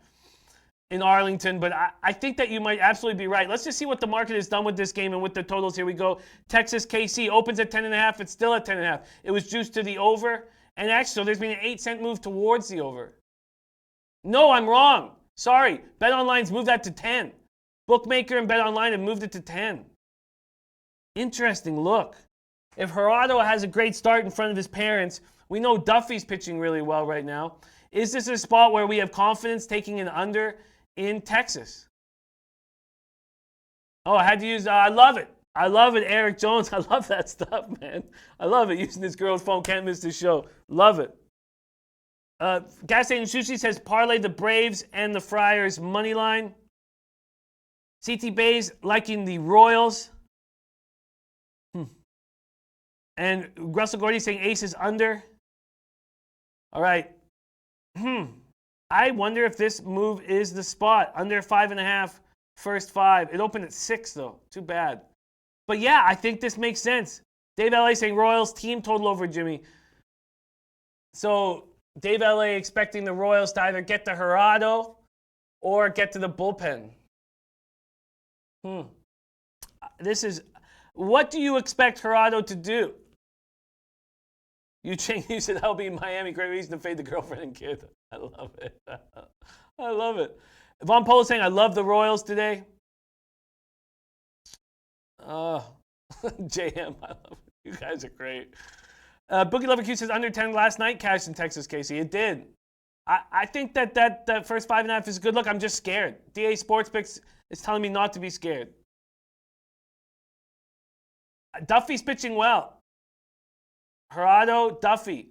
in Arlington, but I think that you might absolutely be right. Let's just see what the market has done with this game and with the totals. Here we go. Texas KC opens at 10.5. It's still at 10.5. It was juiced to the over. And actually, so there's been an 8-cent move towards the over. No, I'm wrong. Sorry. BetOnline's moved that to 10. Bookmaker and BetOnline have moved it to 10. Interesting look. If Gerardo has a great start in front of his parents, we know Duffy's pitching really well right now. Is this a spot where we have confidence taking an under in Texas? Oh, I had to use, I love it. I love it, Eric Jones. I love that stuff, man. I love it. Using this girl's phone, can't miss this show. Love it. Gas Station Sushi says parlay the Braves and the Friars money line. CT Bays liking the Royals. And Russell Gordy saying aces under. All right. I wonder if this move is the spot. Under 5.5, first 5. It opened at 6, though. Too bad. But yeah, I think this makes sense. Dave LA saying Royals team total over, Jimmy. So Dave LA expecting the Royals to either get to Gerardo or get to the bullpen. This is, what do you expect Gerardo to do? You said that'll be in Miami. Great reason to fade the girlfriend and kid. I love it. I love it. Von Polo saying, I love the Royals today. JM, I love it. You guys are great. Bookie Lover Q says under 10 last night, cashed in Texas, Casey. It did. I think that first 5.5 is a good look. I'm just scared. DA Sportsbook is telling me not to be scared. Duffy's pitching well. Gerardo, Duffy.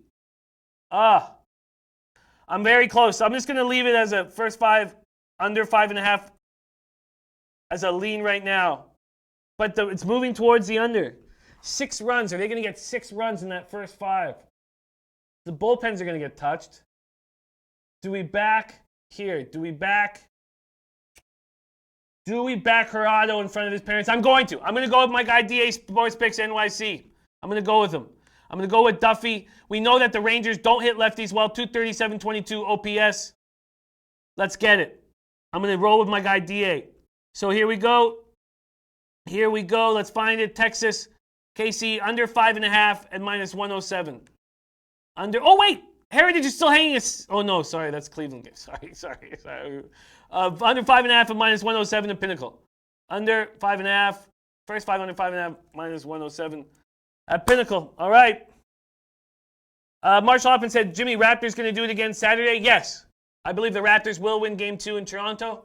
I'm very close. I'm just going to leave it as a first 5, under 5.5 as a lean right now. But it's moving towards the under. 6 runs. Are they going to get 6 runs in that first 5? The bullpens are going to get touched. Do we back here? Do we back Gerardo in front of his parents? I'm going to. I'm going to go with my guy DA Sports Picks NYC. I'm going to go with him. I'm going to go with Duffy. We know that the Rangers don't hit lefties well. 237-22 OPS. Let's get it. I'm going to roll with my guy DA. So here we go. Here we go. Let's find it. Texas, KC, under 5.5 at -107. Under. Oh, wait. Heritage is still hanging. Oh, no. Sorry. That's Cleveland game. Sorry. Under 5.5 at -107 at Pinnacle. Under 5.5. First 5 under 5.5, -107 at Pinnacle. All right. Marshall Hoffman said, Jimmy, Raptors going to do it again Saturday? Yes. I believe the Raptors will win Game 2 in Toronto.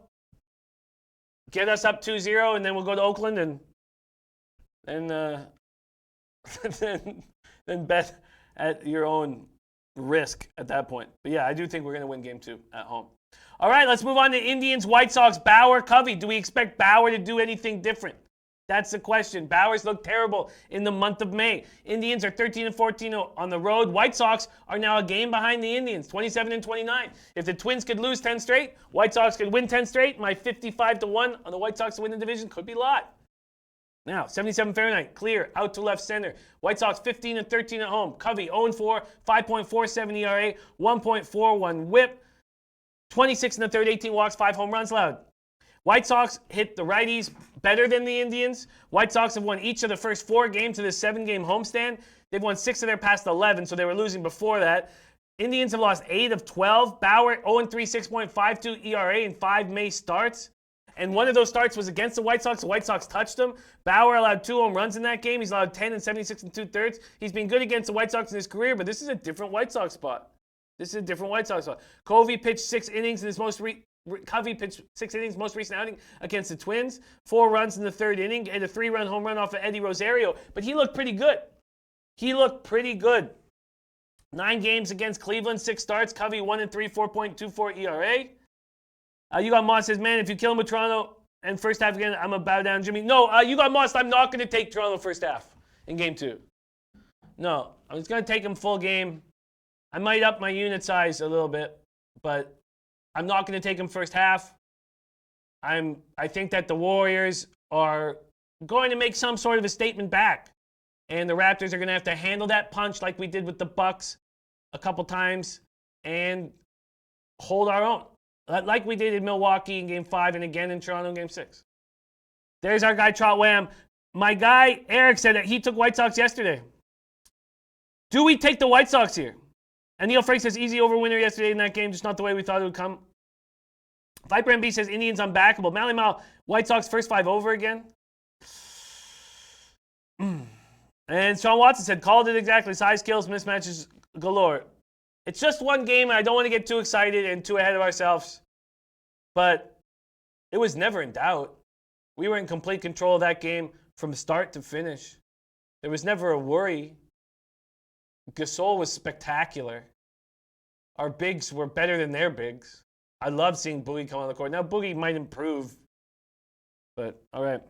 Get us up 2-0, and then we'll go to Oakland and then bet at your own risk at that point. But yeah, I do think we're going to win Game 2 at home. All right, let's move on to Indians, White Sox, Bauer, Covey. Do we expect Bauer to do anything different? That's the question. Bauer's looked terrible in the month of May. Indians are 13-14 on the road. White Sox are now a game behind the Indians, 27-29. If the Twins could lose 10 straight, White Sox could win 10 straight. My 55-1 on the White Sox to win the division could be live. Now, 77 Fahrenheit, clear, out to left center. White Sox 15-13 at home. Covey 0-4, 5.47 ERA, 1.41 WHIP, 26 in the third, 18 walks, 5 home runs allowed. White Sox hit the righties better than the Indians. White Sox have won each of the first 4 games of this 7-game homestand. They've won 6 of their past 11, so they were losing before that. Indians have lost 8 of 12. Bauer 0-3, 6.52 ERA in 5 May starts. And one of those starts was against the White Sox. The White Sox touched them. Bauer allowed 2 home runs in that game. He's allowed 10 and 76 2/3. He's been good against the White Sox in his career, but this is a different White Sox spot. Covey pitched 6 innings in his most Covey pitched 6 innings, most recent outing against the Twins. 4 runs in the 3rd inning and a 3-run home run off of Eddie Rosario. But he looked pretty good. 9 games against Cleveland, 6 starts. Covey 1-3, 4.24 ERA. You got Moss says, man, if you kill him with Toronto and first half again, I'm going to bow down, Jimmy. No, you got Moss. I'm not going to take Toronto first half in game 2. No, I'm just going to take him full game. I might up my unit size a little bit, but I'm not going to take him first half. I think that the Warriors are going to make some sort of a statement back, and the Raptors are going to have to handle that punch like we did with the Bucks a couple times and hold our own, like we did in Milwaukee in Game 5 and again in Toronto in Game 6. There's our guy, Trot Wham. My guy, Eric, said that he took White Sox yesterday. Do we take the White Sox here? And Neil Frank says, easy over winner yesterday in that game, just not the way we thought it would come. Viper MB says, Indians unbackable. Mally Mal, White Sox first 5 over again. And Sean Watson said, called it exactly. Size kills, mismatches galore. It's just one game, and I don't want to get too excited and too ahead of ourselves. But it was never in doubt. We were in complete control of that game from start to finish. There was never a worry. Gasol was spectacular. Our bigs were better than their bigs. I love seeing Boogie come on the court. Now, Boogie might improve, but all right.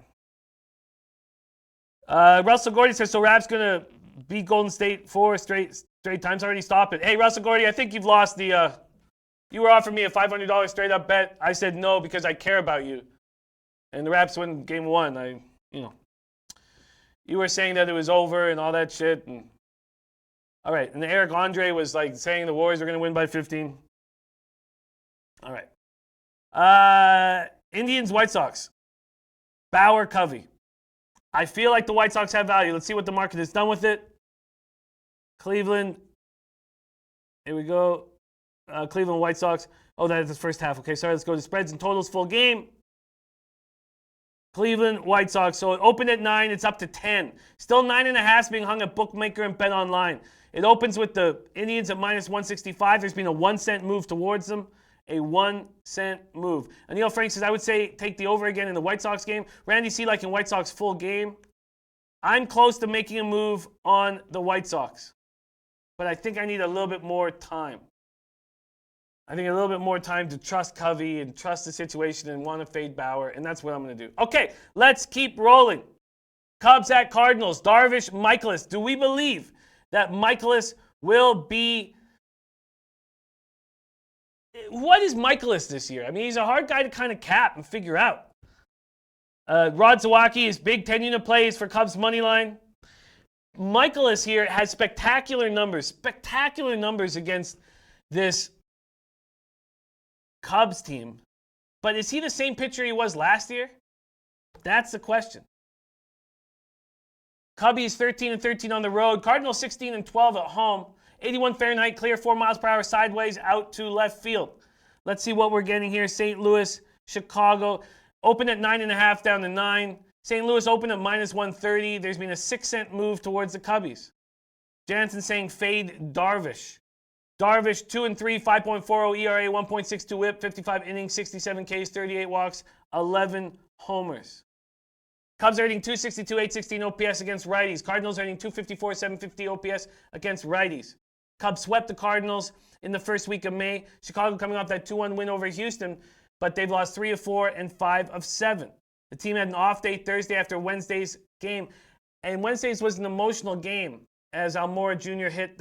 Russell Gordy says, so Raps going to beat Golden State 4 straight times already? Stop it. Hey, Russell Gordy, I think you've lost the you were offering me a $500 straight up bet. I said no because I care about you. And the Raps win game 1. You were saying that it was over and all that shit. And all right. And Eric Andre was like saying the Warriors are going to win by 15. All right. Indians, White Sox. Bauer, Covey. I feel like the White Sox have value. Let's see what the market has done with it. Cleveland. Here we go. Cleveland, White Sox. Oh, that is the first half. Okay, sorry. Let's go to spreads and totals full game. Cleveland, White Sox. So it opened at 9. It's up to 10. Still 9.5 being hung at Bookmaker and Bet Online. It opens with the Indians at minus 165. There's been a 1-cent move towards them. A 1-cent move. Anil Frank says, I would say take the over again in the White Sox game. Randy C. like in White Sox full game. I'm close to making a move on the White Sox. But I think I need a little bit more time. I think a little bit more time to trust Covey and trust the situation and want to fade Bauer. And that's what I'm going to do. Okay, let's keep rolling. Cubs at Cardinals. Darvish, Michaelis. Do we believe that Michaelis will be... What is Michaelis this year? I mean, he's a hard guy to kind of cap and figure out. Rod Zawacki is big 10-unit plays for Cubs money line. Michaelis here has spectacular numbers against this Cubs team. But is he the same pitcher he was last year? That's the question. Cubbies 13-13 on the road. Cardinals 16-12 at home. 81 Fahrenheit, clear 4 miles per hour sideways out to left field. Let's see what we're getting here. St. Louis, Chicago. Open at 9.5 down to 9. St. Louis open at minus 130. There's been a 6-cent move towards the Cubbies. Jansen saying fade Darvish. Darvish 2-3, 5.40 ERA, 1.62 whip, 55 innings, 67 Ks, 38 walks, 11 homers. Cubs are hitting 262, 816 OPS against righties. Cardinals are hitting 254, 750 OPS against righties. Cubs swept the Cardinals in the first week of May. Chicago coming off that 2-1 win over Houston, but they've lost 3 of 4 and 5 of 7. The team had an off day Thursday after Wednesday's game, and Wednesday's was an emotional game as Almora Jr. hit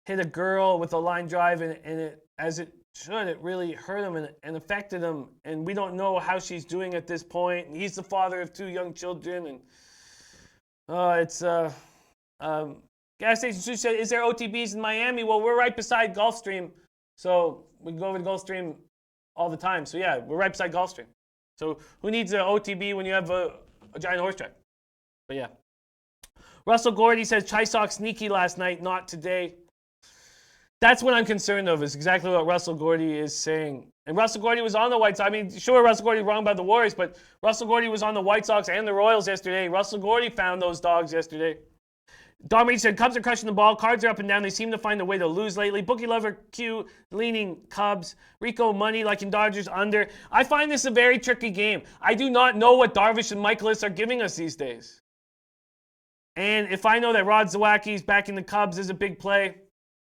a girl with a line drive, and it, as it should, it really hurt him and affected him, and we don't know how she's doing at this point. And he's the father of 2 young children, and Gas Station Sue said, is there OTBs in Miami? Well, we're right beside Gulfstream, so we can go over to Gulfstream all the time. So yeah, we're right beside Gulfstream. So who needs an OTB when you have a giant horse track? But yeah. Russell Gordy says, Chi Sox sneaky last night, not today. That's what I'm concerned of, is exactly what Russell Gordy is saying. And Russell Gordy was on the White Sox. I mean, sure, Russell Gordy wrong about the Warriors, but Russell Gordy was on the White Sox and the Royals yesterday. Russell Gordy found those dogs yesterday. Dominic said, Cubs are crushing the ball. Cards are up and down. They seem to find a way to lose lately. Bookie Lover Q leaning Cubs. Rico Money liking Dodgers under. I find this a very tricky game. I do not know what Darvish and Michaelis are giving us these days. And if I know that Rod Zawacki's back in the Cubs is a big play,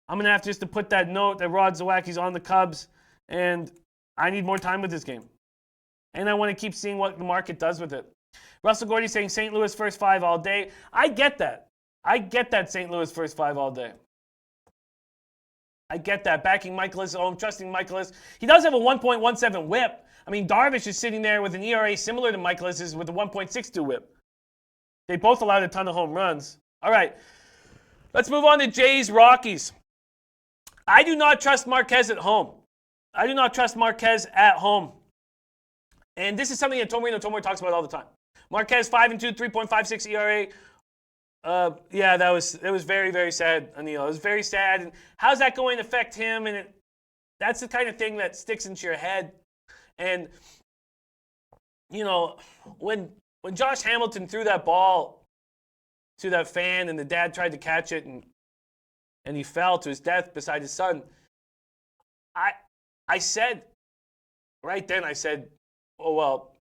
I'm going to have just to put that note that Rod Zawacki's on the Cubs. And I need more time with this game. And I want to keep seeing what the market does with it. Russell Gordy saying St. Louis first 5 all day. I get that. I get that St. Louis first 5 all day. I get that. Backing Michaelis at home, trusting Michaelis. He does have a 1.17 whip. I mean, Darvish is sitting there with an ERA similar to Michaelis's with a 1.62 whip. They both allowed a ton of home runs. All right. Let's move on to Jays Rockies. I do not trust Marquez at home. I do not trust Marquez at home. And this is something that Tomorino talks about all the time. Marquez 5-2, 3.56 ERA. Yeah, it was very, very sad, Anil. It was very sad. And how's that going to affect him? And that's the kind of thing that sticks into your head. And, you know, when Josh Hamilton threw that ball to that fan and the dad tried to catch it and he fell to his death beside his son, I said, right then, I said, oh, well,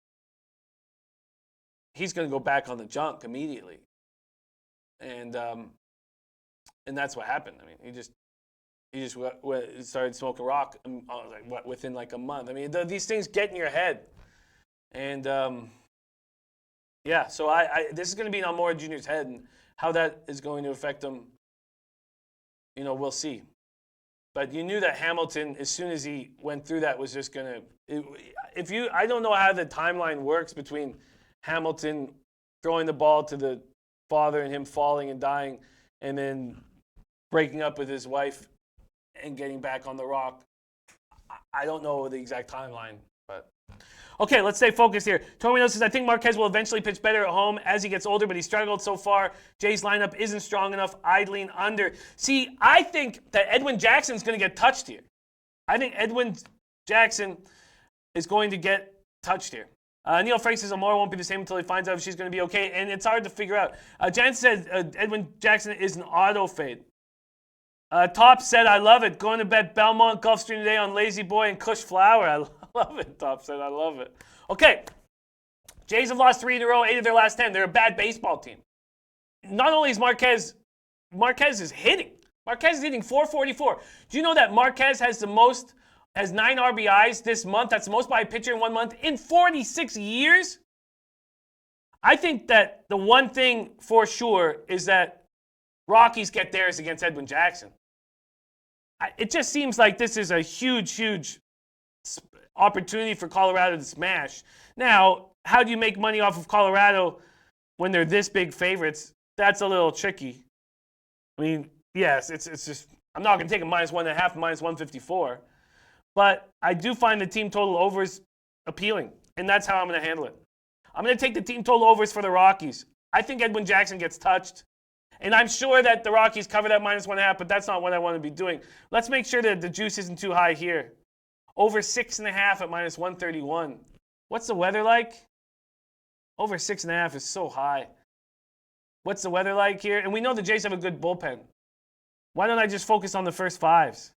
he's going to go back on the junk immediately. And that's what happened. I mean, he just started smoking rock within like a month. I mean, these things get in your head. And, yeah, so this is going to be in Almora Jr.'s head, and how that is going to affect him, you know, we'll see. But you knew that Hamilton, as soon as he went through that, was just going to – I don't know how the timeline works between Hamilton throwing the ball to the father and him falling and dying and then breaking up with his wife and getting back on the rock. I don't know the exact timeline, but okay, let's stay focused here. Tomino says, I think Marquez will eventually pitch better at home as he gets older, but he struggled so far. Jay's lineup isn't strong enough. I'd lean under. See, I think that Edwin Jackson's going to get touched here. I think Edwin Jackson is going to get touched here. Neil Frank says Almora won't be the same until he finds out if she's going to be okay, and it's hard to figure out. Jan said Edwin Jackson is an auto fade. Top said, I love it. Going to bet Belmont Gulfstream today on Lazy Boy and Kush Flower. I love it, Top said. I love it. Okay. Jays have lost 3 in a row, 8 of their last 10. They're a bad baseball team. Not only is Marquez is hitting. Marquez is hitting .444. Do you know that Marquez has 9 RBIs this month? That's the most by a pitcher in 1 month in 46 years? I think that the one thing for sure is that Rockies get theirs against Edwin Jackson. It just seems like this is a huge, huge opportunity for Colorado to smash. Now, how do you make money off of Colorado when they're this big favorites? That's a little tricky. I mean, yes, it's just, I'm not going to take a -1.5, -154. But I do find the team total overs appealing, and that's how I'm going to handle it. I'm going to take the team total overs for the Rockies. I think Edwin Jackson gets touched, and I'm sure that the Rockies cover that -1.5, but that's not what I want to be doing. Let's make sure that the juice isn't too high here. Over 6.5 at -131. What's the weather like? Over 6.5 is so high. What's the weather like here? And we know the Jays have a good bullpen. Why don't I just focus on the first 5s?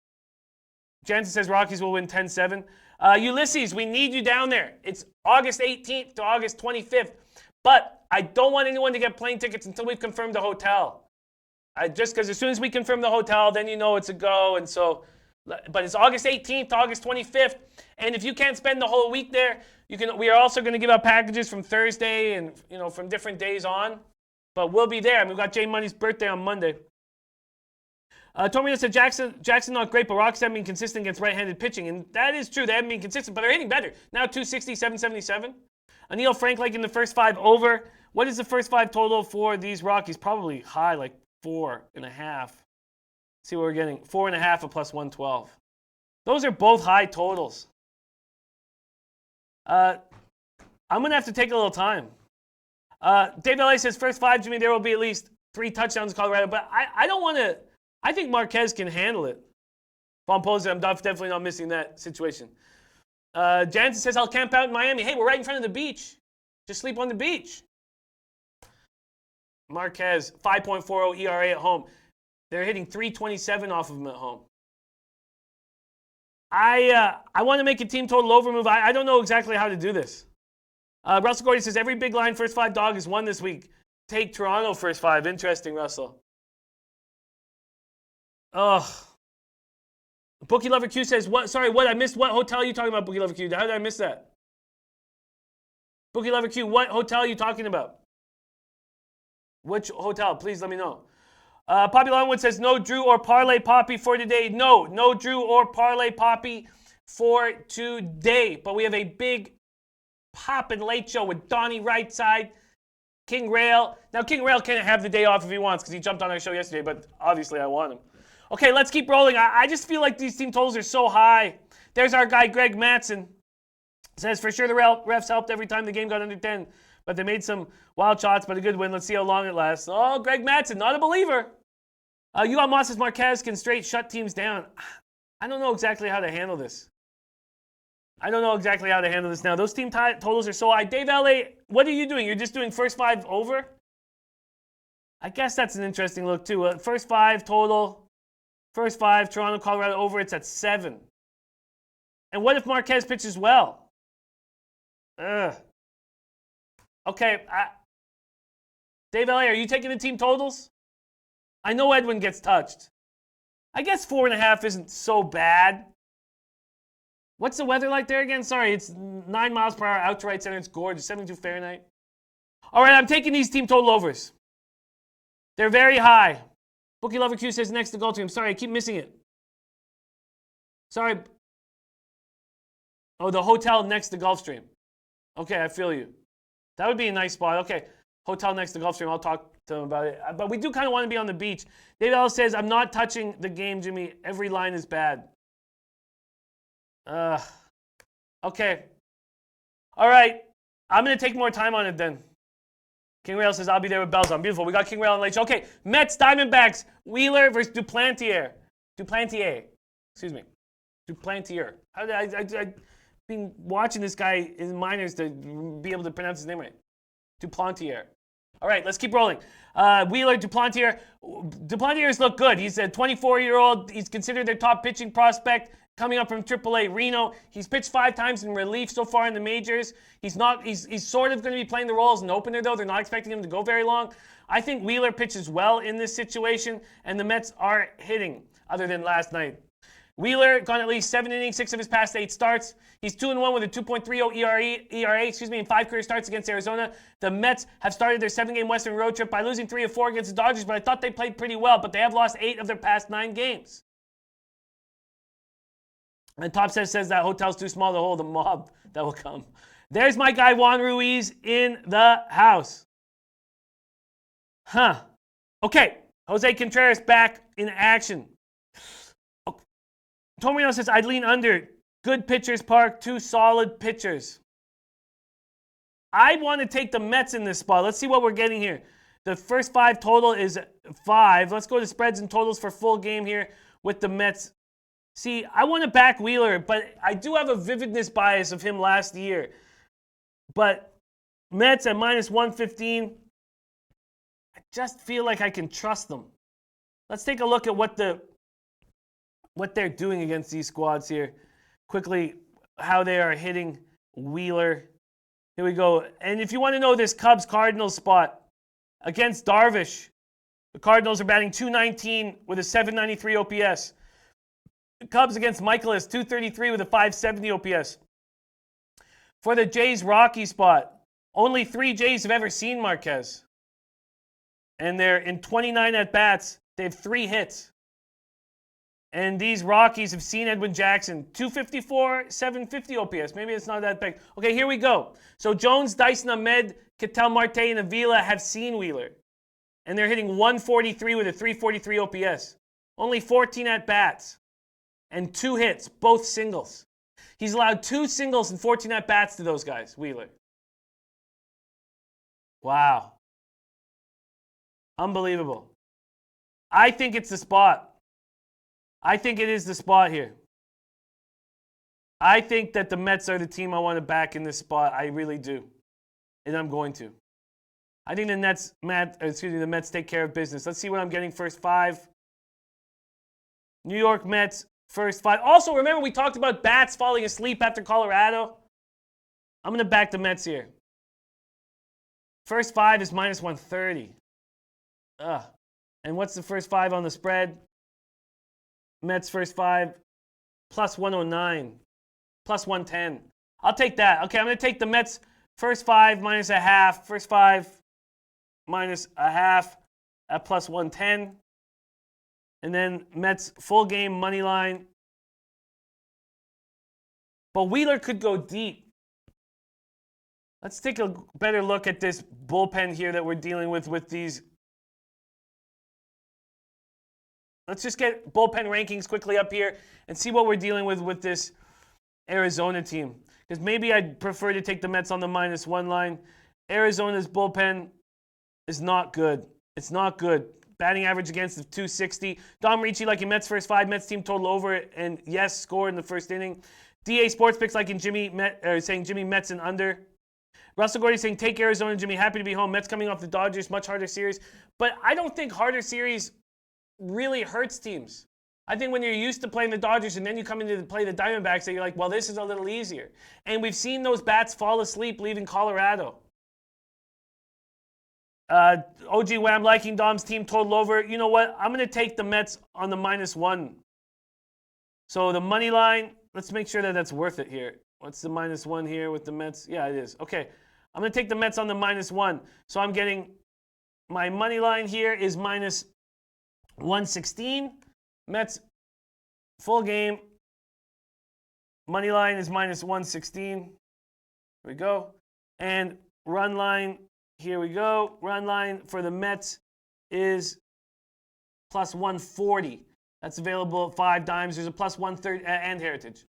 Jansen says Rockies will win 10-7. Ulysses, we need you down there. It's August 18th to August 25th. But I don't want anyone to get plane tickets until we've confirmed the hotel. Just because as soon as we confirm the hotel, then you know it's a go. And so, but it's August 18th to August 25th. And if you can't spend the whole week there, we are also going to give out packages from Thursday and from different days on. But we'll be there. I mean, we've got Jay Money's birthday on Monday. Tomino said Jackson not great, but Rockies haven't been consistent against right-handed pitching. And that is true. They haven't been consistent, but they're hitting better. Now 260, 777. Anil Frank like in the first 5 over. What is the first 5 total for these Rockies? Probably high, like 4.5. See what we're getting. 4.5 at +112. Those are both high totals. I'm going to have to take a little time. Dave LA says first 5, Jimmy, there will be at least 3 touchdowns in Colorado. But I don't want to. I think Marquez can handle it. If I'm posing, I'm definitely not missing that situation. Jansen says, I'll camp out in Miami. Hey, we're right in front of the beach. Just sleep on the beach. Marquez, 5.40 ERA at home. They're hitting 327 off of him at home. I want to make a team total over move. I don't know exactly how to do this. Russell Gordy says, every big line first 5 dog is won this week. Take Toronto first 5. Interesting, Russell. Ugh. Bookie Lover Q says, what? Sorry, what? I missed what hotel are you talking about, Bookie Lover Q? How did I miss that? Bookie Lover Q, what hotel are you talking about? Which hotel? Please let me know. Poppy Longwood says, no Drew or Parlay Poppy for today. No Drew or Parlay Poppy for today. But we have a big poppin' late show with Donnie Rightside, King Rail. Now, King Rail can't have the day off if he wants because he jumped on our show yesterday, but obviously I want him. Okay, let's keep rolling. I just feel like these team totals are so high. There's our guy, Greg Mattson. Says, for sure the refs helped every time the game got under 10, but they made some wild shots, but a good win. Let's see how long it lasts. Oh, Greg Mattson, not a believer. You got Moss's Marquez can straight shut teams down. I don't know exactly how to handle this. Now. Those team totals are so high. Dave LA, what are you doing? You're just doing first 5 over? I guess that's an interesting look, too. First 5 total. First 5, Toronto, Colorado over. It's at 7. And what if Marquez pitches well? Ugh. Okay. Dave LA, are you taking the team totals? I know Edwin gets touched. I guess 4.5 isn't so bad. What's the weather like there again? Sorry, it's 9 miles per hour out to right center. It's gorgeous, 72 Fahrenheit. All right, I'm taking these team total overs. They're very high. Bookie Lover Q says next to goal team. Sorry, I keep missing it. Sorry. Oh, the hotel next to Gulfstream. Okay, I feel you. That would be a nice spot. Okay, hotel next to Gulfstream. I'll talk to them about it. But we do kind of want to be on the beach. David Ellis says, I'm not touching the game, Jimmy. Every line is bad. Okay. All right. I'm going to take more time on it then. King Rail says, I'll be there with bells on. Beautiful. We got King Rail on late show. Okay, Mets, Diamondbacks, Wheeler versus Duplantier. Excuse me. Duplantier. I've been watching this guy in minors to be able to pronounce his name right. Duplantier. All right, let's keep rolling. Wheeler, Duplantier. Duplantier's look good. He's a 24-year-old. He's considered their top pitching prospect coming up from AAA Reno. He's pitched 5 times in relief so far in the majors. He's sort of going to be playing the role as an opener, though. They're not expecting him to go very long. I think Wheeler pitches well in this situation, and the Mets are hitting, other than last night. Wheeler gone at least 7 innings, 6 of his past 8 starts. He's 2-1 with a 2.30 ERA, in 5 career starts against Arizona. The Mets have started their 7-game Western road trip by losing 3 of 4 against the Dodgers, but I thought they played pretty well, but they have lost 8 of their past 9 games. And Top says that hotel's too small to hold the mob that will come. There's my guy Juan Ruiz in the house. Okay, Jose Contreras back in action. Tomino says, I'd lean under. Good pitchers park, 2 solid pitchers. I want to take the Mets in this spot. Let's see what we're getting here. The first 5 total is 5. Let's go to spreads and totals for full game here with the Mets. See, I want to back Wheeler, but I do have a vividness bias of him last year. But Mets at minus 115, I just feel like I can trust them. Let's take a look at what they're doing against these squads here. Quickly, how they are hitting Wheeler. Here we go. And if you want to know this Cubs-Cardinals spot, against Darvish, the Cardinals are batting .219 with a 793 OPS. The Cubs against Michaelis, .233 with a 570 OPS. For the Jays-Rocky spot, only 3 Jays have ever seen Marquez. And they're in 29 at-bats. They have 3 hits. And these Rockies have seen Edwin Jackson, 254, 750 OPS. Maybe it's not that big. Okay, here we go. So Jones, Dyson, Ahmed, Ketel Marte, and Avila have seen Wheeler. And they're hitting 143 with a 343 OPS. Only 14 at-bats. And 2 hits, both singles. He's allowed 2 singles and 14 at-bats to those guys, Wheeler. Wow. Unbelievable. I think it's the spot. I think it is the spot here. I think that the Mets are the team I want to back in this spot. I really do. And I'm going to. I think the Mets take care of business. Let's see what I'm getting first 5. New York Mets, first 5. Also, remember we talked about bats falling asleep after Colorado? I'm going to back the Mets here. First 5 is minus 130. And what's the first 5 on the spread? Mets first 5, plus 109, plus 110. I'll take that. Okay, I'm going to take the Mets first 5 minus a half. First 5 minus a half at plus 110. And then Mets full game money line. But Wheeler could go deep. Let's take a better look at this bullpen here that we're dealing with these. Let's just get bullpen rankings quickly up here and see what we're dealing with this Arizona team. Because maybe I'd prefer to take the Mets on the minus 1 line. Arizona's bullpen is not good. It's not good. Batting average against of 260. Dom Ricci liking Mets first 5. Mets team total over and yes, score in the first inning. DA Sportspicks liking saying Jimmy Mets and under. Russell Gordy saying take Arizona. Jimmy happy to be home. Mets coming off the Dodgers, much harder series. But I don't think harder series really hurts teams. I think when you're used to playing the Dodgers and then you come in to play the Diamondbacks, that you're like, well, this is a little easier. And we've seen those bats fall asleep leaving Colorado. OG Wham liking Dom's team total over. You know what? I'm going to take the Mets on the minus 1. So the money line, let's make sure that that's worth it here. What's the minus 1 here with the Mets? Yeah, it is. Okay. I'm going to take the Mets on the minus 1. So I'm getting my money line here is minus 116. Mets full game money line is minus 116. Here we go. And run line, here we go. Run line for the Mets is plus 140. That's available at 5 dimes. There's a plus 130 and Heritage.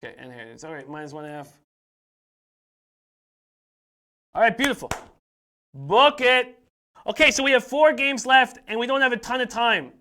Okay, and Heritage. All right, minus 1.5. All right, beautiful. Book it. Okay, so we have 4 games left, and we don't have a ton of time.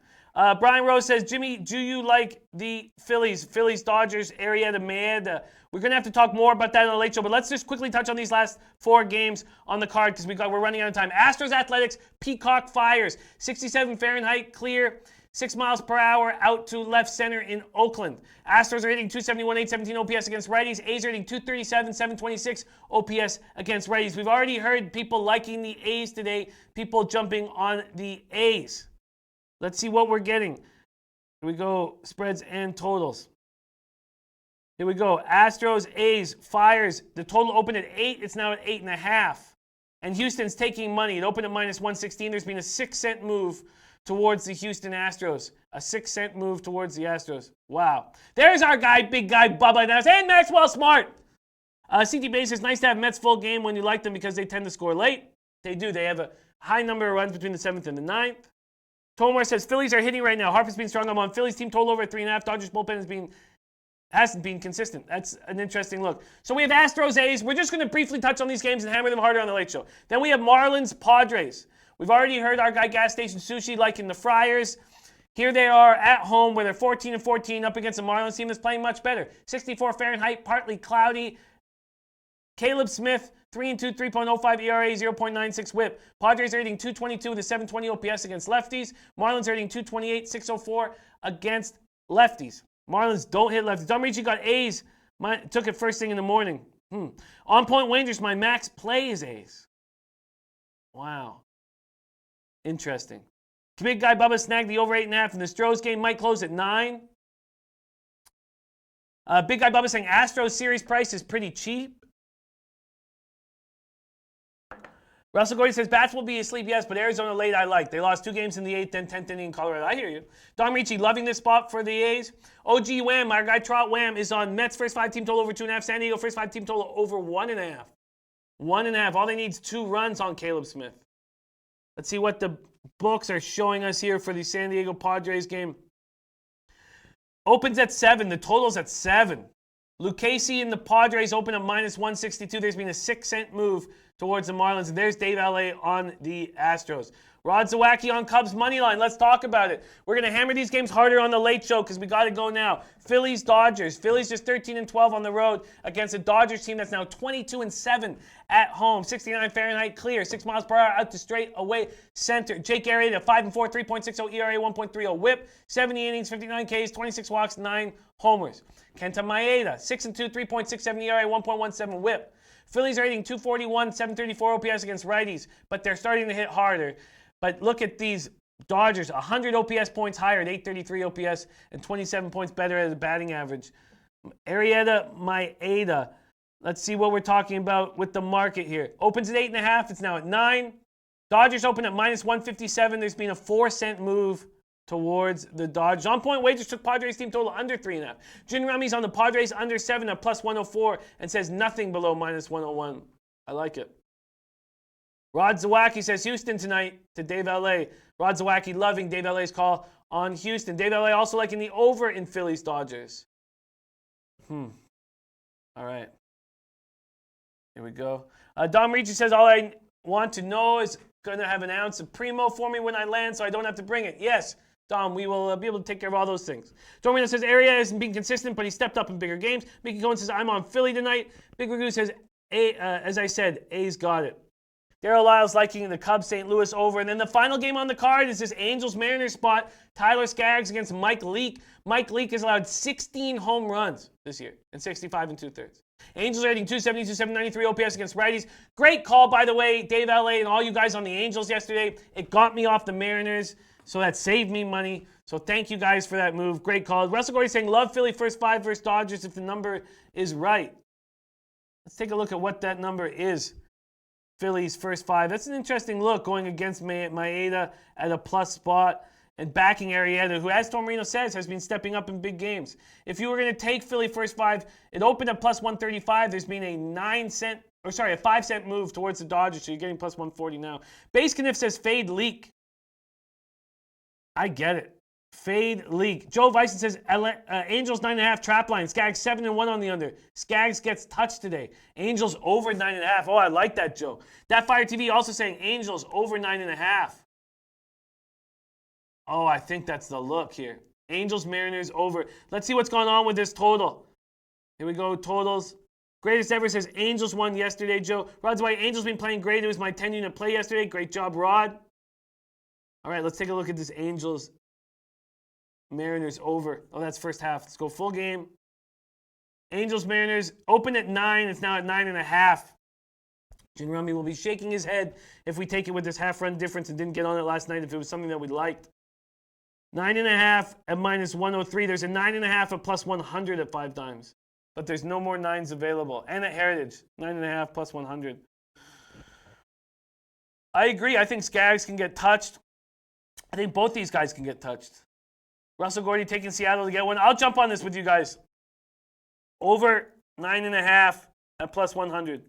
Brian Rose says, Jimmy, do you like the Phillies, Dodgers, Arrieta, Maeda? We're going to have to talk more about that on the late show, but let's just quickly touch on these last 4 games on the card because we're running out of time. Astros Athletics, Peacock Fires, 67 Fahrenheit, clear, 6 miles per hour out to left center in Oakland. Astros are hitting 271, 817 OPS against righties. A's are hitting 237, 726 OPS against righties. We've already heard people liking the A's today, people jumping on the A's. Let's see what we're getting. Here we go, spreads and totals. Here we go, Astros, A's, Fires. The total opened at 8. It's now at 8.5. And Houston's taking money. It opened at minus 116. There's been a 6-cent move towards the Houston Astros. A 6-cent move towards the Astros. Wow. There's our guy, big guy, Bubba, and Maxwell Smart. CT Base says, nice to have Mets full game when you like them because they tend to score late. They do. They have a high number of runs between the 7th and the 9th. Tomar says, Phillies are hitting right now. Harper's been strong. I'm on Phillies team total over at 3.5. Dodgers bullpen hasn't been consistent. That's an interesting look. So we have Astros, A's. We're just going to briefly touch on these games and hammer them harder on the late show. Then we have Marlins, Padres. We've already heard our guy Gas Station Sushi liking the Friars. Here they are at home where they're 14-14 up against a Marlins team that's playing much better. 64 Fahrenheit, partly cloudy. Caleb Smith, 3-2, 3.05 ERA, 0.96 whip. Padres are hitting 222 with a 720 OPS against lefties. Marlins are hitting 228, 604 against lefties. Marlins don't hit lefties. Dom Ricci got A's. Took it first thing in the morning. On Point Wagers, my max play is A's. Wow. Interesting. Big guy Bubba snagged the over 8.5 in the Stros game. Might close at 9. Big guy Bubba saying Astros series price is pretty cheap. Russell Gordy says, bats will be asleep, yes, but Arizona late I like. They lost 2 games in the 8th and 10th inning in Colorado. I hear you. Dom Ricci loving this spot for the A's. OG Wham, our guy Trot Wham, is on Mets first 5 team total over 2.5. San Diego first 5 team total over 1.5. 1.5. All they need is 2 runs on Caleb Smith. Let's see what the books are showing us here for the San Diego Padres game. Opens at 7. The total's at 7. Lucchesi and the Padres open at minus 162. There's been a 6-cent move towards the Marlins. And there's Dave LA on the Astros. Rod Zawacki on Cubs money line. Let's talk about it. We're going to hammer these games harder on the late show because we got to go now. Phillies, Dodgers. Phillies just 13-12 on the road against a Dodgers team that's now 22-7 at home. 69 Fahrenheit clear. 6 miles per hour out to straight away center. Jake Arrieta, 5-4, 3.60 ERA, 1.30 whip. 70 innings, 59 Ks, 26 walks, 9 homers. Kenta Maeda, 6-2, 3.67 ERA, 1.17 whip. Phillies are hitting 241, 734 OPS against righties, but they're starting to hit harder. But look at these Dodgers, 100 OPS points higher at 833 OPS and 27 points better at the batting average. Arrieta, Maeda. Let's see what we're talking about with the market here. Opens at 8.5. It's now at 9. Dodgers open at minus 157. There's been a 4-cent move towards the Dodgers. On-point wagers took Padres team total under 3.5. Jin Rummy's on the Padres under 7 at plus 104 and says nothing below minus 101. I like it. Rod Zawacki says Houston tonight to Dave L.A. Rod Zawacki loving Dave L.A.'s call on Houston. Dave L.A. also liking the over in Phillies Dodgers. All right. Here we go. Dom Ricci says all I want to know is going to have an ounce of Primo for me when I land so I don't have to bring it. Yes, Dom, we will be able to take care of all those things. Dormina says Arrieta isn't being consistent, but he stepped up in bigger games. Mickey Cohen says I'm on Philly tonight. Big Ragoo says, as I said, A's got it. Daryl Lyles liking the Cubs St. Louis over. And then the final game on the card is this Angels-Mariners spot. Tyler Skaggs against Mike Leake. Mike Leake has allowed 16 home runs this year and 65 2/3. Angels are hitting 270, 793 OPS against righties. Great call, by the way, Dave L.A. and all you guys on the Angels yesterday. It got me off the Mariners, so that saved me money. So thank you guys for that move. Great call. Russell Gordy saying, love Philly first 5 versus Dodgers if the number is right. Let's take a look at what that number is. Phillies first 5. That's an interesting look going against Maeda at a plus spot and backing Arrieta, who, as Tom Marino says, has been stepping up in big games. If you were going to take Philly first 5, it opened at plus 135. There's been a 5-cent move towards the Dodgers, so you're getting plus 140 now. Base Kniff says fade Leak. I get it. Fade Leak. Joe Vyson says Angels 9.5 trap line. Skaggs 7-1 on the under. Skaggs gets touched today. Angels over 9.5. Oh, I like that, Joe. That Fire TV also saying Angels over 9.5. Oh, I think that's the look here. Angels Mariners over. Let's see what's going on with this total. Here we go. Totals. Greatest ever says Angels won yesterday, Joe. Rod's White. Angels been playing great. It was my 10-unit play yesterday. Great job, Rod. All right, let's take a look at this Angels Mariners over. Oh, that's first half. Let's go full game. Angels Mariners opened at 9. It's now at 9.5. Jin Rummy will be shaking his head if we take it with this half-run difference and didn't get on it last night if it was something that we liked. 9.5 at minus 103. There's a 9.5 at plus 100 at 5 times. But there's no more 9s available. And at Heritage, 9.5 plus 100. I agree. I think Skaggs can get touched. I think both these guys can get touched. Russell Gordy taking Seattle to get one. I'll jump on this with you guys. Over 9.5 at plus 100.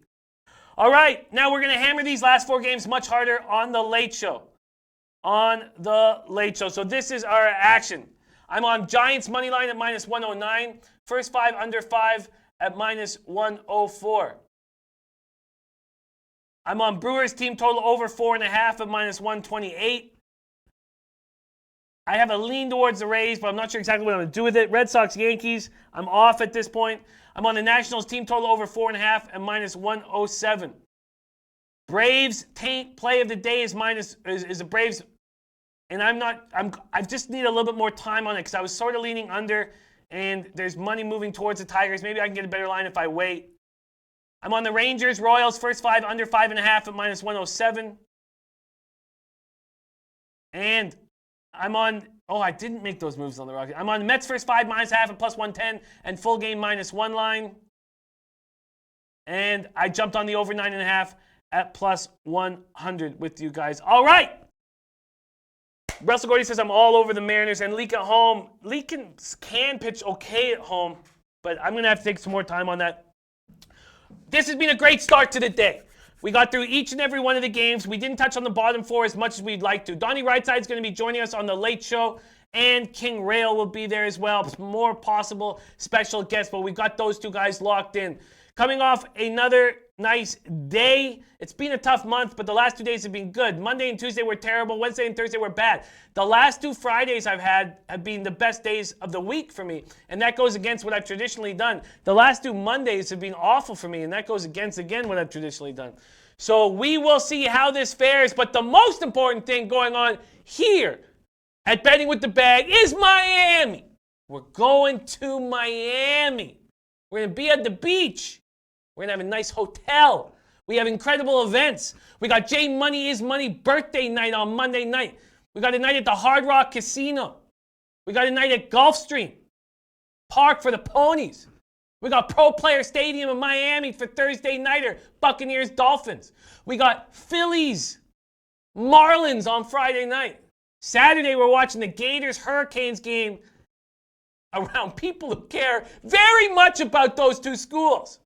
All right, now we're going to hammer these last 4 games much harder on the late show. So this is our action. I'm on Giants money line at minus 109. First 5 under 5 at minus 104. I'm on Brewers team total over 4.5 at minus 128. I have a lean towards the Rays, but I'm not sure exactly what I'm going to do with it. Red Sox, Yankees, I'm off at this point. I'm on the Nationals team total over 4.5 at minus 107. Braves play of the day is the Braves, and I just need a little bit more time on it because I was sort of leaning under, and there's money moving towards the Tigers. Maybe I can get a better line if I wait. I'm on the Rangers, Royals, first 5 under 5.5 at minus 107. And I'm on, I didn't make those moves on the Rockies. I'm on Mets first 5 minus half at plus 110 and full game minus 1 line. And I jumped on the over 9.5 at plus 100 with you guys. All right. Russell Gordy says I'm all over the Mariners and Leak at home. Leak can pitch okay at home, but I'm going to have to take some more time on that. This has been a great start to the day. We got through each and every one of the games. We didn't touch on the bottom 4 as much as we'd like to. Donnie Rightside is going to be joining us on the late show, and King Rail will be there as well. More possible special guests, but we got those 2 guys locked in. Coming off another nice day. It's been a tough month, but the last 2 days have been good. Monday and Tuesday were terrible. Wednesday and Thursday were bad. The last 2 Fridays I've had have been the best days of the week for me, and that goes against what I've traditionally done. The last 2 Mondays have been awful for me, and that goes against, again, what I've traditionally done. So we will see how this fares, but the most important thing going on here at Betting with the Bag is Miami. We're going to Miami. We're going to be at the beach. We're going to have a nice hotel. We have incredible events. We got J Money is Money birthday night on Monday night. We got a night at the Hard Rock Casino. We got a night at Gulfstream Park for the Ponies. We got Pro Player Stadium in Miami for Thursday nighter, Buccaneers Dolphins. We got Phillies Marlins on Friday night. Saturday we're watching the Gators Hurricanes game around people who care very much about those 2 schools.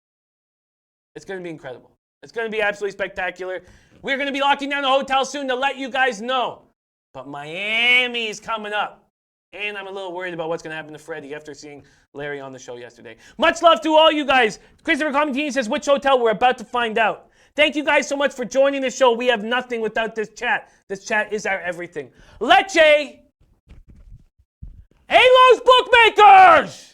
It's going to be incredible. It's going to be absolutely spectacular. We're going to be locking down the hotel soon to let you guys know. But Miami is coming up. And I'm a little worried about what's going to happen to Freddie after seeing Larry on the show yesterday. Much love to all you guys. Christopher Commentini says, which hotel? We're about to find out. Thank you guys so much for joining the show. We have nothing without this chat. This chat is our everything. Leche! Halos Bookmakers!